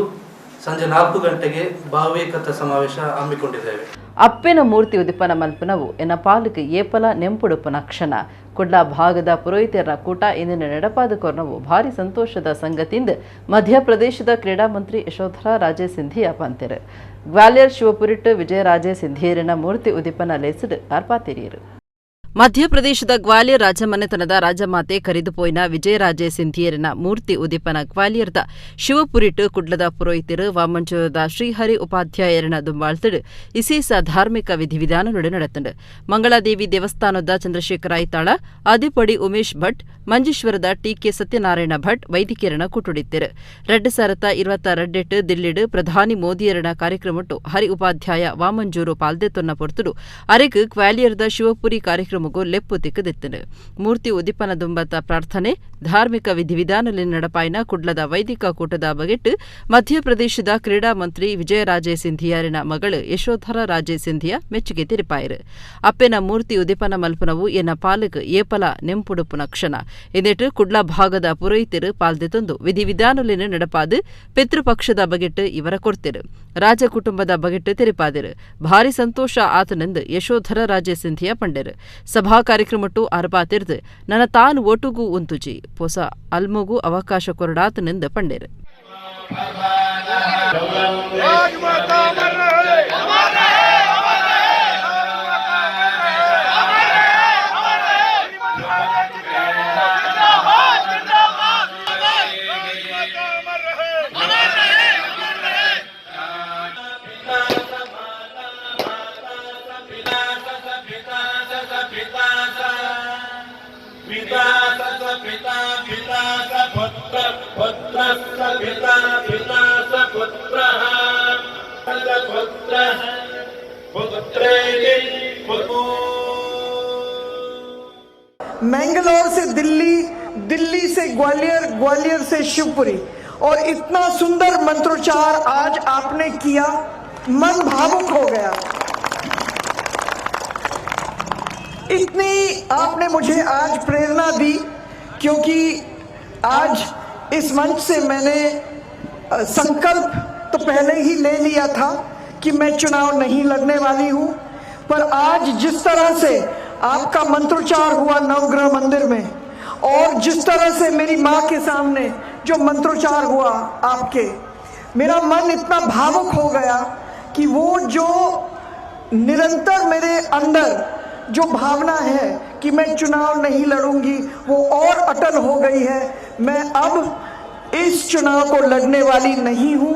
ಸಂಜೆ 4 ಗಂಟೆಗೆ ಭಾವೈಕ್ಯತಾ ಸಮಾವೇಶ ಹಮ್ಮಿಕೊಂಡಿದ್ದೇವೆ. ಅಪ್ಪೆನ ಮೂರ್ತಿ ಉದಿಪನ ಮಲ್ಪನವು ಎನ್ನ ಪಾಲುಗೆ ಏಪಲ ನೆಂಪುಡುಪನ ಕ್ಷಣ ಕುಡ್ಲ ಭಾಗದ ಪುರೋಹಿತರ ಕೂಟ ಇಂದಿನ ನಡಪಾದ ಕೊರ್ನವು ಭಾರಿ ಸಂತೋಷದ ಸಂಗತಿಯಿಂದ ಮಧ್ಯಪ್ರದೇಶದ ಕ್ರೀಡಾ ಮಂತ್ರಿ ಯಶೋಧರಾ ರಾಜೇ ಸಿಂಧಿಯಾ ಪಂತೆರು ಗ್ವಾಲಿಯರ್ ಶಿವಪುರಿಟ್ಟು ವಿಜಯರಾಜೇ ಸಿಂಧಿಯರಿನ ಮೂರ್ತಿ ಉದಿಪನ ಲೇಸಿಡ್ ಅರ್ಪಾತಿರಿಯರು. ಮಧ್ಯಪ್ರದೇಶದ ಗ್ವಾಲಿಯರ್ ರಾಜಮನೆತನದ ರಾಜಮಾತೆ ಕರೆದುಪೋಯಿನ ವಿಜಯರಾಜೆ ಸಿಂಧಿಯರಿನ ಮೂರ್ತಿ ಉದಿಪನ ಗ್ವಾಲಿಯರ್ದ ಶಿವಪುರಿಟ್ ಕುಡ್ಲದ ಪುರೋಹಿತರು ವಾಮಂಚೂರದ ಶ್ರೀಹರಿ ಉಪಾಧ್ಯಾಯರನ ದುಂಬಾಳ್ತಡು ಇಸೇಸ ಧಾರ್ಮಿಕ ವಿಧಿವಿಧಾನಗಳು ನಡೆತಂಡು ಮಂಗಳಾದೇವಿ ದೇವಸ್ಥಾನದ ಚಂದ್ರಶೇಖರ ಐತಾಳ ಆದಿಪಡಿ ಉಮೇಶ್ ಭಟ್ ಮಂಜೇಶ್ವರದ ಟಿಕೆ ಸತ್ಯನಾರಾಯಣ ಭಟ್ ವೈದಿಕರನ ಕುಟುಡಿತ್ತರು 2022 ದಿಲ್ಲಿಡ್ ಪ್ರಧಾನಿ ಮೋದಿಯರನ ಕಾರ್ಯಕ್ರಮಟ್ಟು ಹರಿ ಉಪಾಧ್ಯಾಯ ವಾಮಂಜೂರು ಪಾಲ್ದೆತೊನ್ನ ಪೊರ್ತುಡು ಅರೆಗ್ ಗ್ವಾಲಿಯರ್ದ ಶಿವಪುರಿ ಕಾರ್ಯಕ್ರಮಗೂ ಲೆಪ್ಪು ತಿಕ್ಕದಿತ್ತನು ಮೂರ್ತಿ ಉದಿಪನ ದುಂಬತ್ತ ಪ್ರಾರ್ಥನೆ ಧಾರ್ಮಿಕ ವಿಧಿವಿಧಾನದಲ್ಲಿ ನಡಪಾಯಿನ ಕುಡ್ಲದ ವೈದಿಕ ಕೂಟದ ಬಗೆಟ್ ಮಧ್ಯಪ್ರದೇಶದ ಕ್ರೀಡಾ ಮಂತ್ರಿ ವಿಜಯರಾಜೆ ಸಿಂಧಿಯಾರಿನ ಮಗಳು ಯಶೋಧರ ರಾಜೆ ಸಿಂಧಿಯಾ ಮೆಚ್ಚುಗೆ ತಿರುಪಾಯಿರು ಅಪ್ಪೆನ ಮೂರ್ತಿ ಉದಿಪನ ಮಲ್ಪನವು ಎನ್ನ ಪಾಲಕ್ ಏಪಲ ನೆಂಪುಡುಪುನ ಕ್ಷಣ ಇದೆಟ್ಟು ಕುಡ್ಲ ಭಾಗದ ಪುರೋಹಿತರು ಪಾಲ್ದೆತೊಂದು ವಿಧಿವಿಧಾನದಲ್ಲಿ ನಡಪಾದು ಪಿತೃಪಕ್ಷದ ಬಗೆಟ್ ಇವರ ಕೊಡ್ತಿರು ರಾಜ ಕುಟುಂಬದ ಬಗೆಟ್ ತಿರುಪಾದಿರು ಭಾರಿ ಸಂತೋಷ ಆತನೆಂದು ಯಶೋಧರ ರಾಜೆ ಸಿಂಧಿಯಾ ಪಂಡೆರು ಸಭಾ ಕಾರ್ಯಕ್ರಮಟ್ಟು ಅರ್ಬಾತಿರ್ದು ನನ್ನ ತಾನು ಒಟುಗೂ ಉಂತುಜಿ ಪೊಸ ಅಲ್ಮುಗೂ ಅವಕಾಶ ಕೊರಡಾತನೆಂದು ಪಂಡೆರು मैंगलोर से दिल्ली, दिल्ली से ग्वालियर, ग्वालियर से शिवपुरी और इतना सुंदर मंत्रोच्चार आज आपने किया, मन भावुक हो गया। इतनी आपने मुझे आज प्रेरणा दी क्योंकि आज इस मंच से मैंने संकल्प तो पहले ही ले लिया था कि मैं चुनाव नहीं लड़ने वाली हूं, पर आज जिस तरह से आपका मंत्रोच्चार हुआ नवग्रह मंदिर में और जिस तरह से मेरी माँ के सामने जो मंत्रोच्चार हुआ आपके, मेरा मन इतना भावुक हो गया कि वो जो निरंतर मेरे अंदर जो भावना है कि मैं चुनाव नहीं लड़ूंगी वो और अटल हो गई है। मैं अब इस चुनाव को लड़ने वाली नहीं हूँ।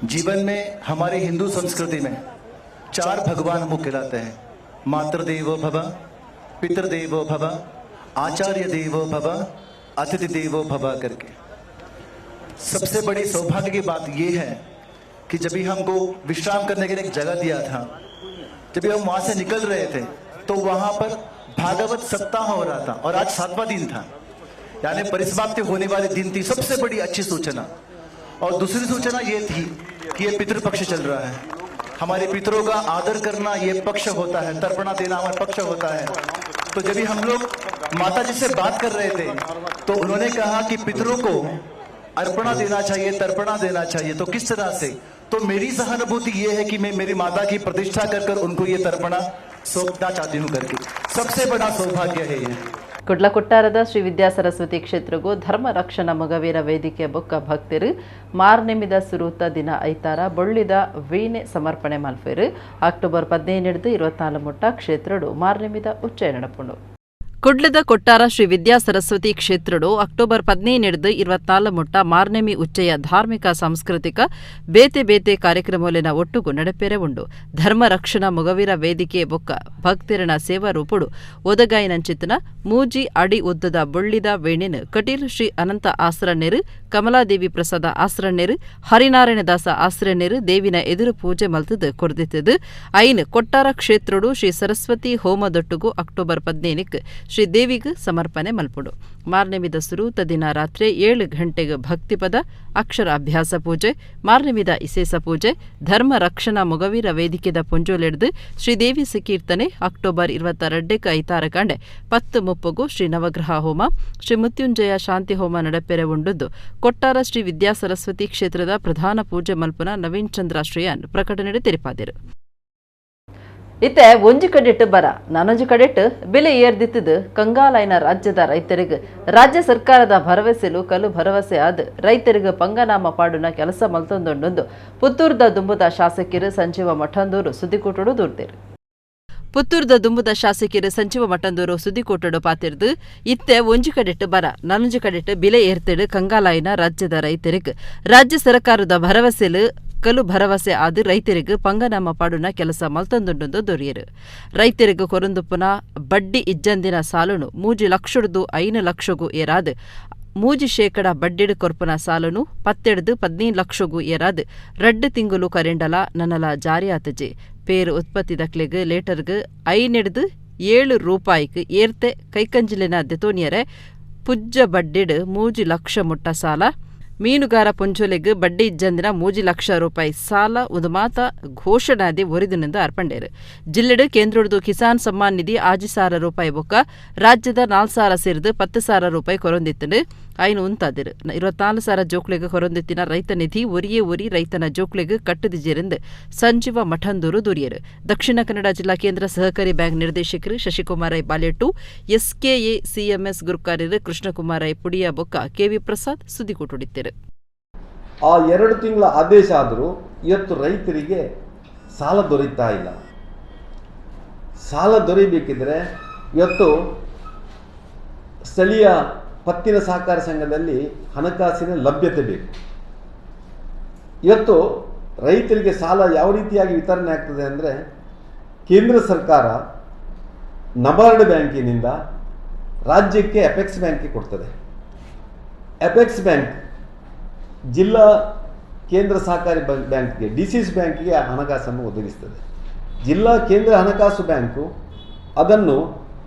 जीवन में हमारी हिंदू संस्कृति में 4 भगवान मुख्य कहलाते हैं, मातृदेवो भव, पितृदेवो भव, आचार्य देवो भव, अतिथि देवो भव करके। सबसे बड़ी सौभाग्य की बात यह है कि जब भी हमको विश्राम करने के लिए एक जगह दिया था, जब भी हम वहां से निकल रहे थे तो वहां पर भागवत सप्ताह हो रहा था और आज 7वां दिन था, यानी परिसमाप्ति होने वाले दिन थी। सबसे बड़ी अच्छी सूचना। और दूसरी सूचना ये थी कि ये पितृपक्ष चल रहा है, हमारे पितरों का आदर करना ये पक्ष होता है, तर्पणा देना हमारा पक्ष होता है। तो जब भी हम लोग माता जी से बात कर रहे थे तो उन्होंने कहा कि पितरों को अर्पणा देना चाहिए, तर्पणा देना चाहिए। तो किस तरह से? तो मेरी सहानुभूति ये है कि मैं मेरी माता की प्रतिष्ठा कर उनको ये तर्पणा सौंपना चाहती हूँ करके। सबसे बड़ा सौभाग्य है ये। ಕುಡ್ಲ ಕೊಟ್ಟಾರದ ಶ್ರೀ ವಿದ್ಯಾ ಸರಸ್ವತಿ ಕ್ಷೇತ್ರಗೂ ಧರ್ಮ ರಕ್ಷಣಾ ಮೊಗವೀರ ವೇದಿಕೆ ಬೊಕ್ಕ ಭಕ್ತರು ಮಾರ್ನೆಮಿದ ಸುರೂತ ದಿನ ಐತಾರ ಬೊಳ್ಳಿದ ವೀಣೆ ಸಮರ್ಪಣೆ ಮಲ್ಪೇರು ಅಕ್ಟೋಬರ್ 17-24 ಮುಟ್ಟ ಕ್ಷೇತ್ರಡು ಮಾರ್ನೆಮಿದ ಉಚ್ಚಯ ನಡಪುಂಡು ಕುಡ್ಲದ ಕೊಟ್ಟಾರ ಶ್ರೀ ವಿದ್ಯಾ ಸರಸ್ವತಿ ಕ್ಷೇತ್ರಡು ಅಕ್ಟೋಬರ್ 17-24 ಮುಟ್ಟ ಮಾರ್ನೆಮಿ ಉಚ್ಚಯ ಧಾರ್ಮಿಕ ಸಾಂಸ್ಕೃತಿಕ ಬೇತೆ ಬೇತೆ ಕಾರ್ಯಕ್ರಮಲಿನ ಒಟ್ಟುಗು ನಡಪೆರೆ ಉಂಡು ಧರ್ಮ ರಕ್ಷಣಾ ಮೊಗವೀರ ವೇದಿಕೆ ಬೊಕ್ಕ ಭಕ್ತಿರನ ಸೇವಾ ರೂಪುಡು ಒದಗಾಯಿನಂಚಿತನ ಮೂಜಿ ಅಡಿ ಉದ್ದದ ಬೊಳ್ಳಿದ ವೇಣಿನ ಕಟೀಲ್ ಶ್ರೀ ಅನಂತ ಆಸ್ರಣ್ಯರು ಕಮಲಾದೇವಿ ಪ್ರಸಾದ ಆಸ್ರಣ್ಯರು ಹರಿನಾರಾಯಣದಾಸ ಆಸ್ರಣ್ಯರು ದೇವಿನ ಎದುರು ಪೂಜೆ ಮಲ್ತದು ಕೊರ್ದಿತ್ತದು ಐನ್ ಕೊಟ್ಟಾರ ಕ್ಷೇತ್ರಡು ಶ್ರೀ ಸರಸ್ವತಿ ಹೋಮದೊಟ್ಟುಗು ಅಕ್ಟೋಬರ್ 15 ಶ್ರೀ ದೇವಿಗೆ ಸಮರ್ಪಣೆ ಮಲ್ಪುಡು ಮಾರ್ನೆಮಿದ ಸುರೂತ ದಿನ ರಾತ್ರಿ 7 ಗಂಟೆಗೆ ಭಕ್ತಿಪದ ಅಕ್ಷರ ಅಭ್ಯಾಸ ಪೂಜೆ ಮಾರ್ನೆಮಿದ ಇಸೇಸ ಪೂಜೆ ಧರ್ಮ ರಕ್ಷಣಾ ಮೊಗವೀರ ವೇದಿಕೆದ ಪುಂಜೋಲೆಡ್ದು ಶ್ರೀದೇವಿ ಕೀರ್ತನೆ ಅಕ್ಟೋಬರ್ 22 ಐತಾರ ಕಾಂಡೆ 10:30 ಶ್ರೀ ನವಗ್ರಹ ಹೋಮ ಶ್ರೀ ಮೃತ್ಯುಂಜಯ ಶಾಂತಿ ಹೋಮ ನಡಪೆರೆ ಉಂಡುದು ಕೊಟ್ಟಾರ ಶ್ರೀ ವಿದ್ಯಾ ಸರಸ್ವತಿ ಕ್ಷೇತ್ರದ ಪ್ರಧಾನ ಪೂಜೆ ಮಲ್ಪನ ನವೀನ್ ಚಂದ್ರ ಶ್ರೀಯಾನ್ ಪ್ರಕಟಣೆ ತೆರಿಪಾದಿರು ಇತ್ತೆ ಒಂಜಿ ಕಡೆಟ್ ಬರ ನಾನೊಂಜಿ ಕಡೆಟ್ ಬೆಲೆ ಏರ್ದಿತ್ತದು ಕಂಗಾಲೈನ ರಾಜ್ಯದ ರೈತರಿಗೆ ರಾಜ್ಯ ಸರ್ಕಾರದ ಭರವಸೆಲು ಕಲು ಭರವಸೆ ಆದ ರೈತರಿಗೆ ಪಂಗನಾಮ ಪಾಡುನ ಕೆಲಸ ಮಲ್ತೊಂದೊಂದೊಂದು ಪುತ್ತೂರ್ದ ದುಂಬುದ ಶಾಸಕರು ಸಂಜೀವ ಮಠಂದೂರು ಸುದ್ದಿಕೂಟಡು ದೂರ್ದೇರು ಪುತ್ತೂರ್ದ ದುಂಬುದ ಶಾಸಕಿಯರು ಸಂಚಿವ ಮಟ್ಟಂದೂರು ಸುದ್ದಿಕೋಟಡು ಪಾತಿರ್ದು ಇತ್ತೆ ಒಂಜಿ ಕಡೆಟ್ ಬರ ನನಂಜು ಕಡೆಟ್ ಬಿಲೆ ಏರ್ತೆಡು ಕಂಗಾಲಾಯಿನ ರಾಜ್ಯದ ರೈತರಿಗೆ ರಾಜ್ಯ ಸರ್ಕಾರದ ಭರವಸೆಲು ಕಲು ಭರವಸೆ ಆದು ರೈತರಿಗೆ ಪಂಗನಾಮ ಪಾಡುನ ಕೆಲಸ ಮಲ್ತಂದುಂಡು ದೊರೆಯರು ರೈತರಿಗೆ ಕೊರಂದುಪ್ಪುನ ಬಡ್ಡಿ ಇಜ್ಜಂದಿನ ಸಾಲನು 3 ಲಕ್ಷದ್ದು 5 ಲಕ್ಷಗೂ ಏರಾದು 3% ಬಡ್ಡಿಡು ಕೊರ್ಪುನ ಸಾಲನು 17 ಲಕ್ಷಗೂ ಏರಾದು 2 ತಿಂಗಳು ಕರೆಂಡಲ ನನ್ನಲ ಜಾರಿಯಾತಜೆ ಪೇರು ಉತ್ಪತ್ತಿ ದಕ್ಲೆಗ್ ಲೀಟರ್ಗ್ 5 ರೂಪಾಯಿಗೆ ಏರ್ತೆ ಕೈಕಂಜಿಲಿನ ದೆತೋನಿಯರೆ ಪುಜ್ಜ ಬಡ್ಡಿಡು 3 ಲಕ್ಷ ಮುಟ್ಟ ಸಾಲ ಮೀನುಗಾರ ಪುಂಜೊಲೆಗ್ ಬಡ್ಡಿ ಇಜ್ಜಂದಿನ 3 ಲಕ್ಷ ರೂಪಾಯಿ ಸಾಲ ಒಂದು ಮಾತ ಘೋಷಣಾದಿ ಒರಿದಿನಿಂದ ಅರ್ಪಂಡೇರು ಜಿಲ್ಲೆಡು ಕೇಂದ್ರದ್ದು ಕಿಸಾನ್ ಸಮ್ಮಾನ್ ನಿಧಿ 6,000 ರೂಪಾಯಿ ಬೊಕ್ಕ ರಾಜ್ಯದ 4,000 ಸೇರಿದು 10,000 ರೂಪಾಯಿ ಕೊರೊಂದಿತ್ತಂಡು ಐನು ಉಂತಾದಿರು 24,000 ಜೋಕ್ಲೆಗ್ ಕೊರೊಂದಿತ್ತಿನ ರೈತ ನಿಧಿ ಒರಿ ರೈತನ ಜೋಕ್ಲೆಗ್ ಕಟ್ಟದಿಜೆರೆಂದು ಸಂಜೀವ ಮಠಂದೂರು ದೂರಿಯರು ದಕ್ಷಿಣ ಕನ್ನಡ ಜಿಲ್ಲಾ ಕೇಂದ್ರ ಸಹಕಾರಿ ಬ್ಯಾಂಕ್ ನಿರ್ದೇಶಕರು Shashikumar I Balettu SKA CMS ಗುರುಕಾರ್ಯರು ಕೃಷ್ಣಕುಮಾರ್ ಐ ಪುಡಿಯ ಬೊಕ್ಕ ಕೆವಿ ಪ್ರಸಾದ್ ಸುದ್ದಿಕೋಟುಡಿತ್ತರು ಆ 2 ತಿಂಗಳ ಆದೇಶ ಆದರೂ ಇವತ್ತು ರೈತರಿಗೆ ಸಾಲ ದೊರೆಯುತ್ತಾ ಇಲ್ಲ. ಸಾಲ ದೊರೆಯಬೇಕಿದ್ರೆ ಇವತ್ತು ಸ್ಥಳೀಯ ಪತ್ತಿನ ಸಹಕಾರ ಸಂಘದಲ್ಲಿ ಹಣಕಾಸಿನ ಲಭ್ಯತೆ ಬೇಕು. ಇವತ್ತು ರೈತರಿಗೆ ಸಾಲ ಯಾವ ರೀತಿಯಾಗಿ ವಿತರಣೆ ಆಗ್ತದೆ ಅಂದರೆ ಕೇಂದ್ರ ಸರ್ಕಾರ ನಬಾರ್ಡ್ ಬ್ಯಾಂಕಿನಿಂದ ರಾಜ್ಯಕ್ಕೆ ಅಪೆಕ್ಸ್ ಬ್ಯಾಂಕಿಗೆ ಕೊಡ್ತದೆ. ಅಪೆಕ್ಸ್ ಬ್ಯಾಂಕ್ ಜಿಲ್ಲಾ ಕೇಂದ್ರ ಸಹಕಾರಿ ಬ್ಯಾಂಕ್ಗೆ ಡಿಸಿಸಿ ಬ್ಯಾಂಕಿಗೆ ಹಣಕಾಸನ್ನು ಒದಗಿಸ್ತದೆ. ಜಿಲ್ಲಾ ಕೇಂದ್ರ ಹಣಕಾಸು ಬ್ಯಾಂಕು ಅದನ್ನು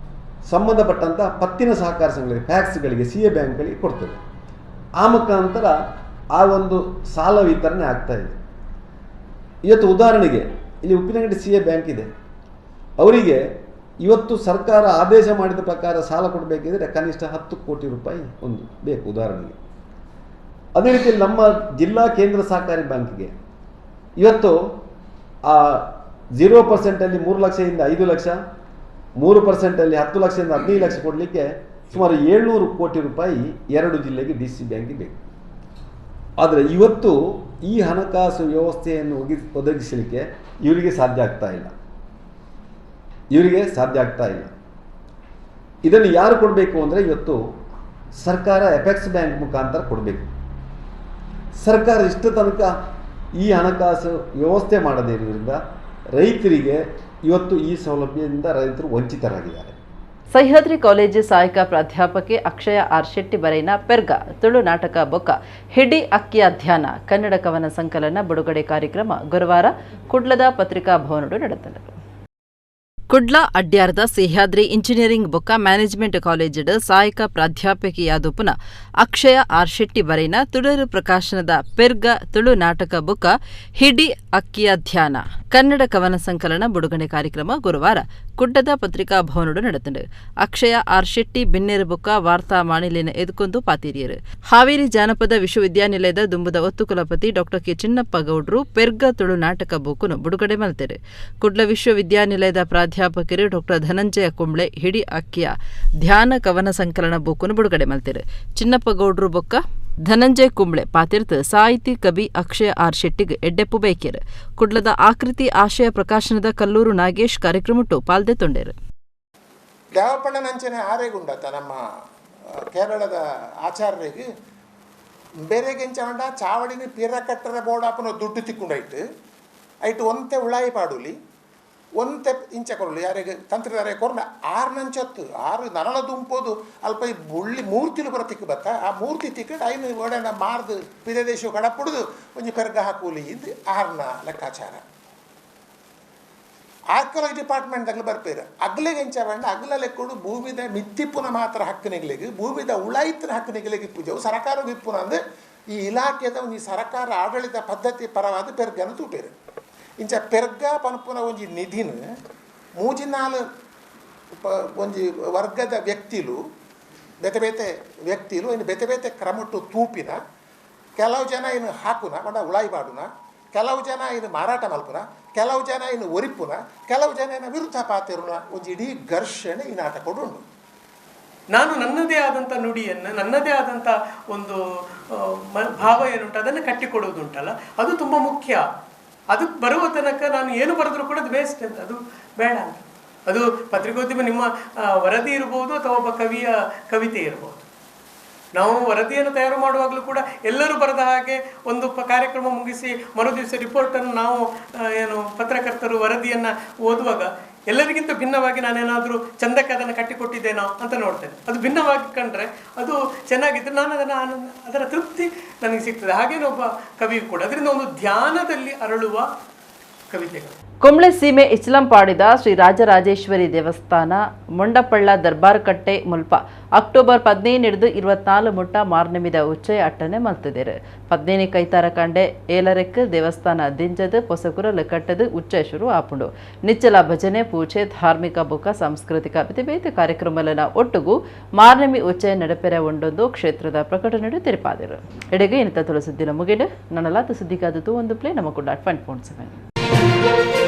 ಸಂಬಂಧಪಟ್ಟಂಥ ಪತ್ತಿನ ಸಹಕಾರ ಸಂಘಗಳಿಗೆ ಫ್ಯಾಕ್ಸ್ಗಳಿಗೆ ಸಿ ಎ ಬ್ಯಾಂಕ್ಗಳಿಗೆ ಕೊಡ್ತದೆ. ಆ ಮುಖಾಂತರ ಆ ಒಂದು ಸಾಲ ವಿತರಣೆ ಆಗ್ತಾ ಇದೆ. ಇವತ್ತು ಉದಾಹರಣೆಗೆ ಇಲ್ಲಿ ಉಪ್ಪಿನಂಗಡಿ ಸಿ ಎ ಬ್ಯಾಂಕ್ ಇದೆ, ಅವರಿಗೆ ಇವತ್ತು ಸರ್ಕಾರ ಆದೇಶ ಮಾಡಿದ ಪ್ರಕಾರ ಸಾಲ ಕೊಡಬೇಕಿದ್ರೆ ಕನಿಷ್ಠ 10 ಕೋಟಿ ರೂಪಾಯಿ ಒಂದು ಬೇಕು ಉದಾಹರಣೆಗೆ. ಅದೇ ರೀತಿಯಲ್ಲಿ ನಮ್ಮ ಜಿಲ್ಲಾ ಕೇಂದ್ರ ಸಹಕಾರಿ ಬ್ಯಾಂಕಿಗೆ ಇವತ್ತು ಆ 0% 3 ಲಕ್ಷದಿಂದ 5 ಲಕ್ಷ, 3% 10 ಲಕ್ಷದಿಂದ 15 ಲಕ್ಷ ಕೊಡಲಿಕ್ಕೆ ಸುಮಾರು 700 ಕೋಟಿ ರೂಪಾಯಿ 2 ಜಿಲ್ಲೆಗೆ ಡಿ ಸಿ ಬ್ಯಾಂಕಿಗೆ ಬೇಕು. ಆದರೆ ಇವತ್ತು ಈ ಹಣಕಾಸು ವ್ಯವಸ್ಥೆಯನ್ನು ಒದಗಿಸಲಿಕ್ಕೆ ಇವರಿಗೆ ಸಾಧ್ಯ ಆಗ್ತಾ ಇಲ್ಲ. ಇದನ್ನು ಯಾರು ಕೊಡಬೇಕು ಅಂದರೆ ಇವತ್ತು ಸರ್ಕಾರ ಅಪೆಕ್ಸ್ ಬ್ಯಾಂಕ್ ಮುಖಾಂತರ ಕೊಡಬೇಕು. ಸರ್ಕಾರ ಇಷ್ಟು ತನಕ ಈ ಹಣಕಾಸು ವ್ಯವಸ್ಥೆ ಮಾಡದೇ ಇರುವುದರಿಂದ ರೈತರಿಗೆ ಇವತ್ತು ಈ ಸೌಲಭ್ಯದಿಂದ ರೈತರು ವಂಚಿತರಾಗಿದ್ದಾರೆ. ಸಹ್ಯಾದ್ರಿ ಕಾಲೇಜು ಸಹಾಯಕ ಪ್ರಾಧ್ಯಾಪಕಿ ಅಕ್ಷಯ ಆರ್ ಶೆಟ್ಟಿ ಬರೆಯಿನ ಪೆರ್ಗ ತುಳು ನಾಟಕ ಬೊಕ್ಕ ಹಿಡಿ ಅಕ್ಕಿಯ ಧ್ಯಾನ ಕನ್ನಡ ಕವನ ಸಂಕಲನ ಬಿಡುಗಡೆ ಕಾರ್ಯಕ್ರಮ ಗುರುವಾರ ಕುಡ್ಲದ ಪತ್ರಿಕಾ ಭವನಡು ನಡೆದನು. ಕುಡ್ಲ ಅಡ್ಯಾರ್ದ ಸಹ್ಯಾದ್ರಿ ಇಂಜಿನಿಯರಿಂಗ್ ಬೊಕ್ಕ ಮ್ಯಾನೇಜ್ಮೆಂಟ್ ಕಾಲೇಜಡ್ ಸಹಾಯಕ ಪ್ರಾಧ್ಯಾಪಕಿಯಾದುಪುನ ಅಕ್ಷಯ ಆರ್ ಶೆಟ್ಟಿ ಬರೆಯಿನ ತುಳರು ಪ್ರಕಾಶನದ ಪೆರ್ಗ ತುಳು ನಾಟಕ ಬೊಕ್ಕ ಹಿಡಿ ಅಕ್ಕಿಯ ಧ್ಯಾನ ಕನ್ನಡ ಕವನ ಸಂಕಲನ ಬಿಡುಗಡೆ ಕಾರ್ಯಕ್ರಮ ಗುರುವಾರ ಕುಡ್ಡದ ಪತ್ರಿಕಾ ಭವನಡು ನಡೆದನು. ಅಕ್ಷಯ ಆರ್ ಶೆಟ್ಟಿ ಬಿನ್ನೇರು ಬೊಕ್ಕ ವಾರ್ತಾ ಮಾಣಿಲಿನ ಎದುಕೊಂದು ಪಾತಿರಿಯರು. ಹಾವೇರಿ ಜಾನಪದ ವಿಶ್ವವಿದ್ಯಾನಿಲಯದ ದುಂಬುದ ಒತ್ತು ಕುಲಪತಿ ಡಾ ಕೆ ಚಿನ್ನಪ್ಪ ಗೌಡ್ರು ಪೆರ್ಗ ತುಳು ನಾಟಕ ಬೊಕ್ಕನು ಬಿಡುಗಡೆ ಮಲ್ತೆರು. ಕುಡ್ಲ ವಿಶ್ವವಿದ್ಯಾನಿಲಯದ ಪ್ರಾಧ್ಯಾಪಕರು ಡಾ ಧನಂಜಯ ಕುಂಬ್ಳೆ ಹಿಡಿ ಅಕ್ಕಿಯ ಧ್ಯಾನ ಕವನ ಸಂಕಲನ ಬೊಕ್ಕನು ಬಿಡುಗಡೆ ಮಲ್ತೆರು. ಚಿನ್ನಪ್ಪ ಗೌಡ್ರು ಬೊಕ್ಕ ಧನಂಜಯ ಕುಂಬ್ಳೆ ಪಾತಿರ್ತ ಸಾಹಿತಿ ಕವಿ ಅಕ್ಷಯ ಆರ್ ಶೆಟ್ಟಿಗೆ ಎಡ್ಡೆಪ್ಪು ಬೇಕೇರು. ಕುಡ್ಲದ ಆಕೃತಿ ಆಶಯ ಪ್ರಕಾಶನದ ಕಲ್ಲೂರು ನಾಗೇಶ್ ಕಾರ್ಯಕ್ರಮಟ್ಟು ಪಾಲ್ದೆ ತೊಂಡೇರು. ದೇವಪಣ್ಣ ನಂಚನೆ ಆರೆಗುಂಡತ ನಮ್ಮ ಕೇರಳದ ಆಚಾರ್ಯರಿಗೆ ಬೇರೆಗೆಂಚಂಡ ಚಾವಡಿನ ಪೀರ ಕಟ್ಟರ ಬೋಡಾಪನ ದುಡ್ಡು ತಿಕ್ಕೊಂಡೈತು ಐಟು ಒಂತೆ ಉಳಾಯಿ ಪಾಡುಲಿ ಒಂತೆ ಇಂಚ ಕೊರಲು ಯಾರಿಗೆ ತಂತ್ರಧಾರೆ ಕೊರಲ 6 ನಂಚತ್ತು 6 ನರಳ ದುಂಪೋದು ಅಲ್ಪ ಈ ಬುಳ್ಳಿ ಮೂರ್ತಿಲು ಬರ ತಿಕ್ಕು ಬತ್ತ ಆ ಮೂರ್ತಿ ತಿಕ್ಕಡು ಐನು ಒಡನ ಮಾರ್ದು ಪಿರದೇಶ ಕಡಪುಡ್ದು ಒಂಜಿ ಪೆರ್ಗ ಹಾಕೂಲಿ ಇದು 6ನ ಲೆಕ್ಕಾಚಾರ. ಆರ್ಕಿಯಾಲಜಿ ಡಿಪಾರ್ಟ್ಮೆಂಟ್ದಾಗಲು ಬರ್ಪೇರು ಅಗ್ಲೆಗೆ ಎಂಚವಂಡ ಅಗ್ಲ ಲೆಕ್ಕಡು ಭೂಮಿದ ಮಿತ್ತಿಪ್ಪುನ ಮಾತ್ರ ಹಕ್ಕನಿಗಳಿಗೆ ಭೂಮಿದ ಉಳಾಯಿತಿನ ಹಕ್ಕನಿಗಳಿಗೆ ಪೂಜೆವು ಸರ್ಕಾರ ವಿಪ್ಪುನ ಅಂದರೆ ಈ ಇಲಾಖೆದ ಒಂದು ಸರ್ಕಾರ ಆಡಳಿತ ಪದ್ಧತಿ ಪರವಾದ ಪೆರ್ಗನ ತೂಟೇರು. ಇಂಚ ಪೆರ್ಗ ಪನ್ಪುನ ಒಂಜಿ ನಿಧಿನ 3-4 ಒಂಜಿ ವರ್ಗದ ವ್ಯಕ್ತಿಲು ಬೇತೆ ಬೇತೆ ವ್ಯಕ್ತಿಲು ಇನ್ನು ಬೇತೆ ಬೇತೆ ಕ್ರಮಟ್ಟು ತೂಪಿನ ಕೆಲವು ಜನ ಇನ್ನು ಹಾಕುನ ಬಂಡ ಉಳಾಯಿ ಬಾಡುನ, ಕೆಲವು ಜನ ಇನ್ನು ಮಾರಾಟ ಮಲ್ಪುನ, ಕೆಲವು ಜನ ಇನ್ನು ಒರಿಪುನ, ಕೆಲವು ಜನ ಇನ್ನು ವಿರುದ್ಧ ಪಾತಿರುನ ಒಂದು ಇಡೀ ಘರ್ಷಣೆ ಈ ನಾಟಕ ಉಂಟು. ನಾನು ನನ್ನದೇ ಆದಂಥ ನುಡಿಯನ್ನು ನನ್ನದೇ ಆದಂಥ ಒಂದು ಭಾವ ಏನುಂಟು ಅದನ್ನು ಕಟ್ಟಿಕೊಡುವುದುಂಟಲ್ಲ ಅದು ತುಂಬ ಮುಖ್ಯ. ಅದು ಬರುವ ತನಕ ನಾನು ಏನು ಬರೆದ್ರೂ ಕೂಡ ಅದು ವೇಸ್ಟ್ ಅಂತ, ಅದು ಬೇಡ ಅಂತ. ಅದು ಪತ್ರಿಕೋದ್ಯಮ ನಿಮ್ಮ ವರದಿ ಇರ್ಬೋದು ಅಥವಾ ಒಬ್ಬ ಕವಿಯ ಕವಿತೆ ಇರ್ಬೋದು. ನಾವು ವರದಿಯನ್ನು ತಯಾರು ಮಾಡುವಾಗಲೂ ಕೂಡ ಎಲ್ಲರೂ ಬರೆದ ಹಾಗೆ ಒಂದು ಕಾರ್ಯಕ್ರಮ ಮುಗಿಸಿ ಮರುದಿವಸ ರಿಪೋರ್ಟನ್ನು ನಾವು ಏನು ಪತ್ರಕರ್ತರು ವರದಿಯನ್ನು ಓದುವಾಗ ಎಲ್ಲರಿಗಿಂತ ಭಿನ್ನವಾಗಿ ನಾನೇನಾದರೂ ಚಂದಕ್ಕೆ ಅದನ್ನು ಕಟ್ಟಿಕೊಟ್ಟಿದ್ದೇನೋ ಅಂತ ನೋಡ್ತೇನೆ. ಅದು ಭಿನ್ನವಾಗಿ ಕಂಡ್ರೆ ಅದು ಚೆನ್ನಾಗಿದ್ದರೆ ನಾನು ಅದರ ತೃಪ್ತಿ ನನಗೆ ಸಿಗ್ತದೆ. ಹಾಗೇನೋ ಒಬ್ಬ ಕವಿಯು ಕೂಡ ಅದರಿಂದ ಒಂದು ಧ್ಯಾನದಲ್ಲಿ ಅರಳುವ ಕವಿತೆಗಳು. ಕುಂಬ್ಳೆ ಸೀಮೆ ಇಚ್ಲಂಪಾಡಿದ ಶ್ರೀ ರಾಜರಾಜೇಶ್ವರಿ ದೇವಸ್ಥಾನ ಮೊಂಡಪಳ್ಳ ದರ್ಬಾರ್ ಕಟ್ಟೆ ಮುಲ್ಪ ಅಕ್ಟೋಬರ್ 15 24 ಮುಟ್ಟ ಮಾರ್ನಮಿದ ಉಚ್ಚಯ ಅಟ್ಟನೆ ಮಲ್ತಿದ್ದೇರು 15 ಕೈತಾರ ಕಂಡೆ ಏಲರೆಕ್ ದೇವಸ್ಥಾನ ದಿಂಜದು ಪೊಸಕುರಲು ಕಟ್ಟದು ಉಚ್ಚಯ ಶುರು ಆಪುಂಡು ನಿಚ್ಚಲ ಭಜನೆ ಪೂಜೆ ಧಾರ್ಮಿಕ ಬುಕ್ಕ ಸಾಂಸ್ಕೃತಿಕ ಬೇತೆ ಕಾರ್ಯಕ್ರಮಲನ ಒಟ್ಟುಗೂ ಮಾರ್ನಮಿ ಉಚ್ಚಯ ನಡಪೆರೆ ಉಂಡೊಂದು ಕ್ಷೇತ್ರದ ಪ್ರಕಟಣೆ ತೆರಪಾದರು. ಎಡೆಗೆ ಇನ್ನಿತ ತುಳು ಸುದ್ದಿನ ಮುಗಿಡು ನನ್ನಲಾತ ಸುದ್ದಿಗಾದದ್ದು ಒಂದು ಪ್ಲೇ ನಮ್ಮ ಕೂಡ 20.7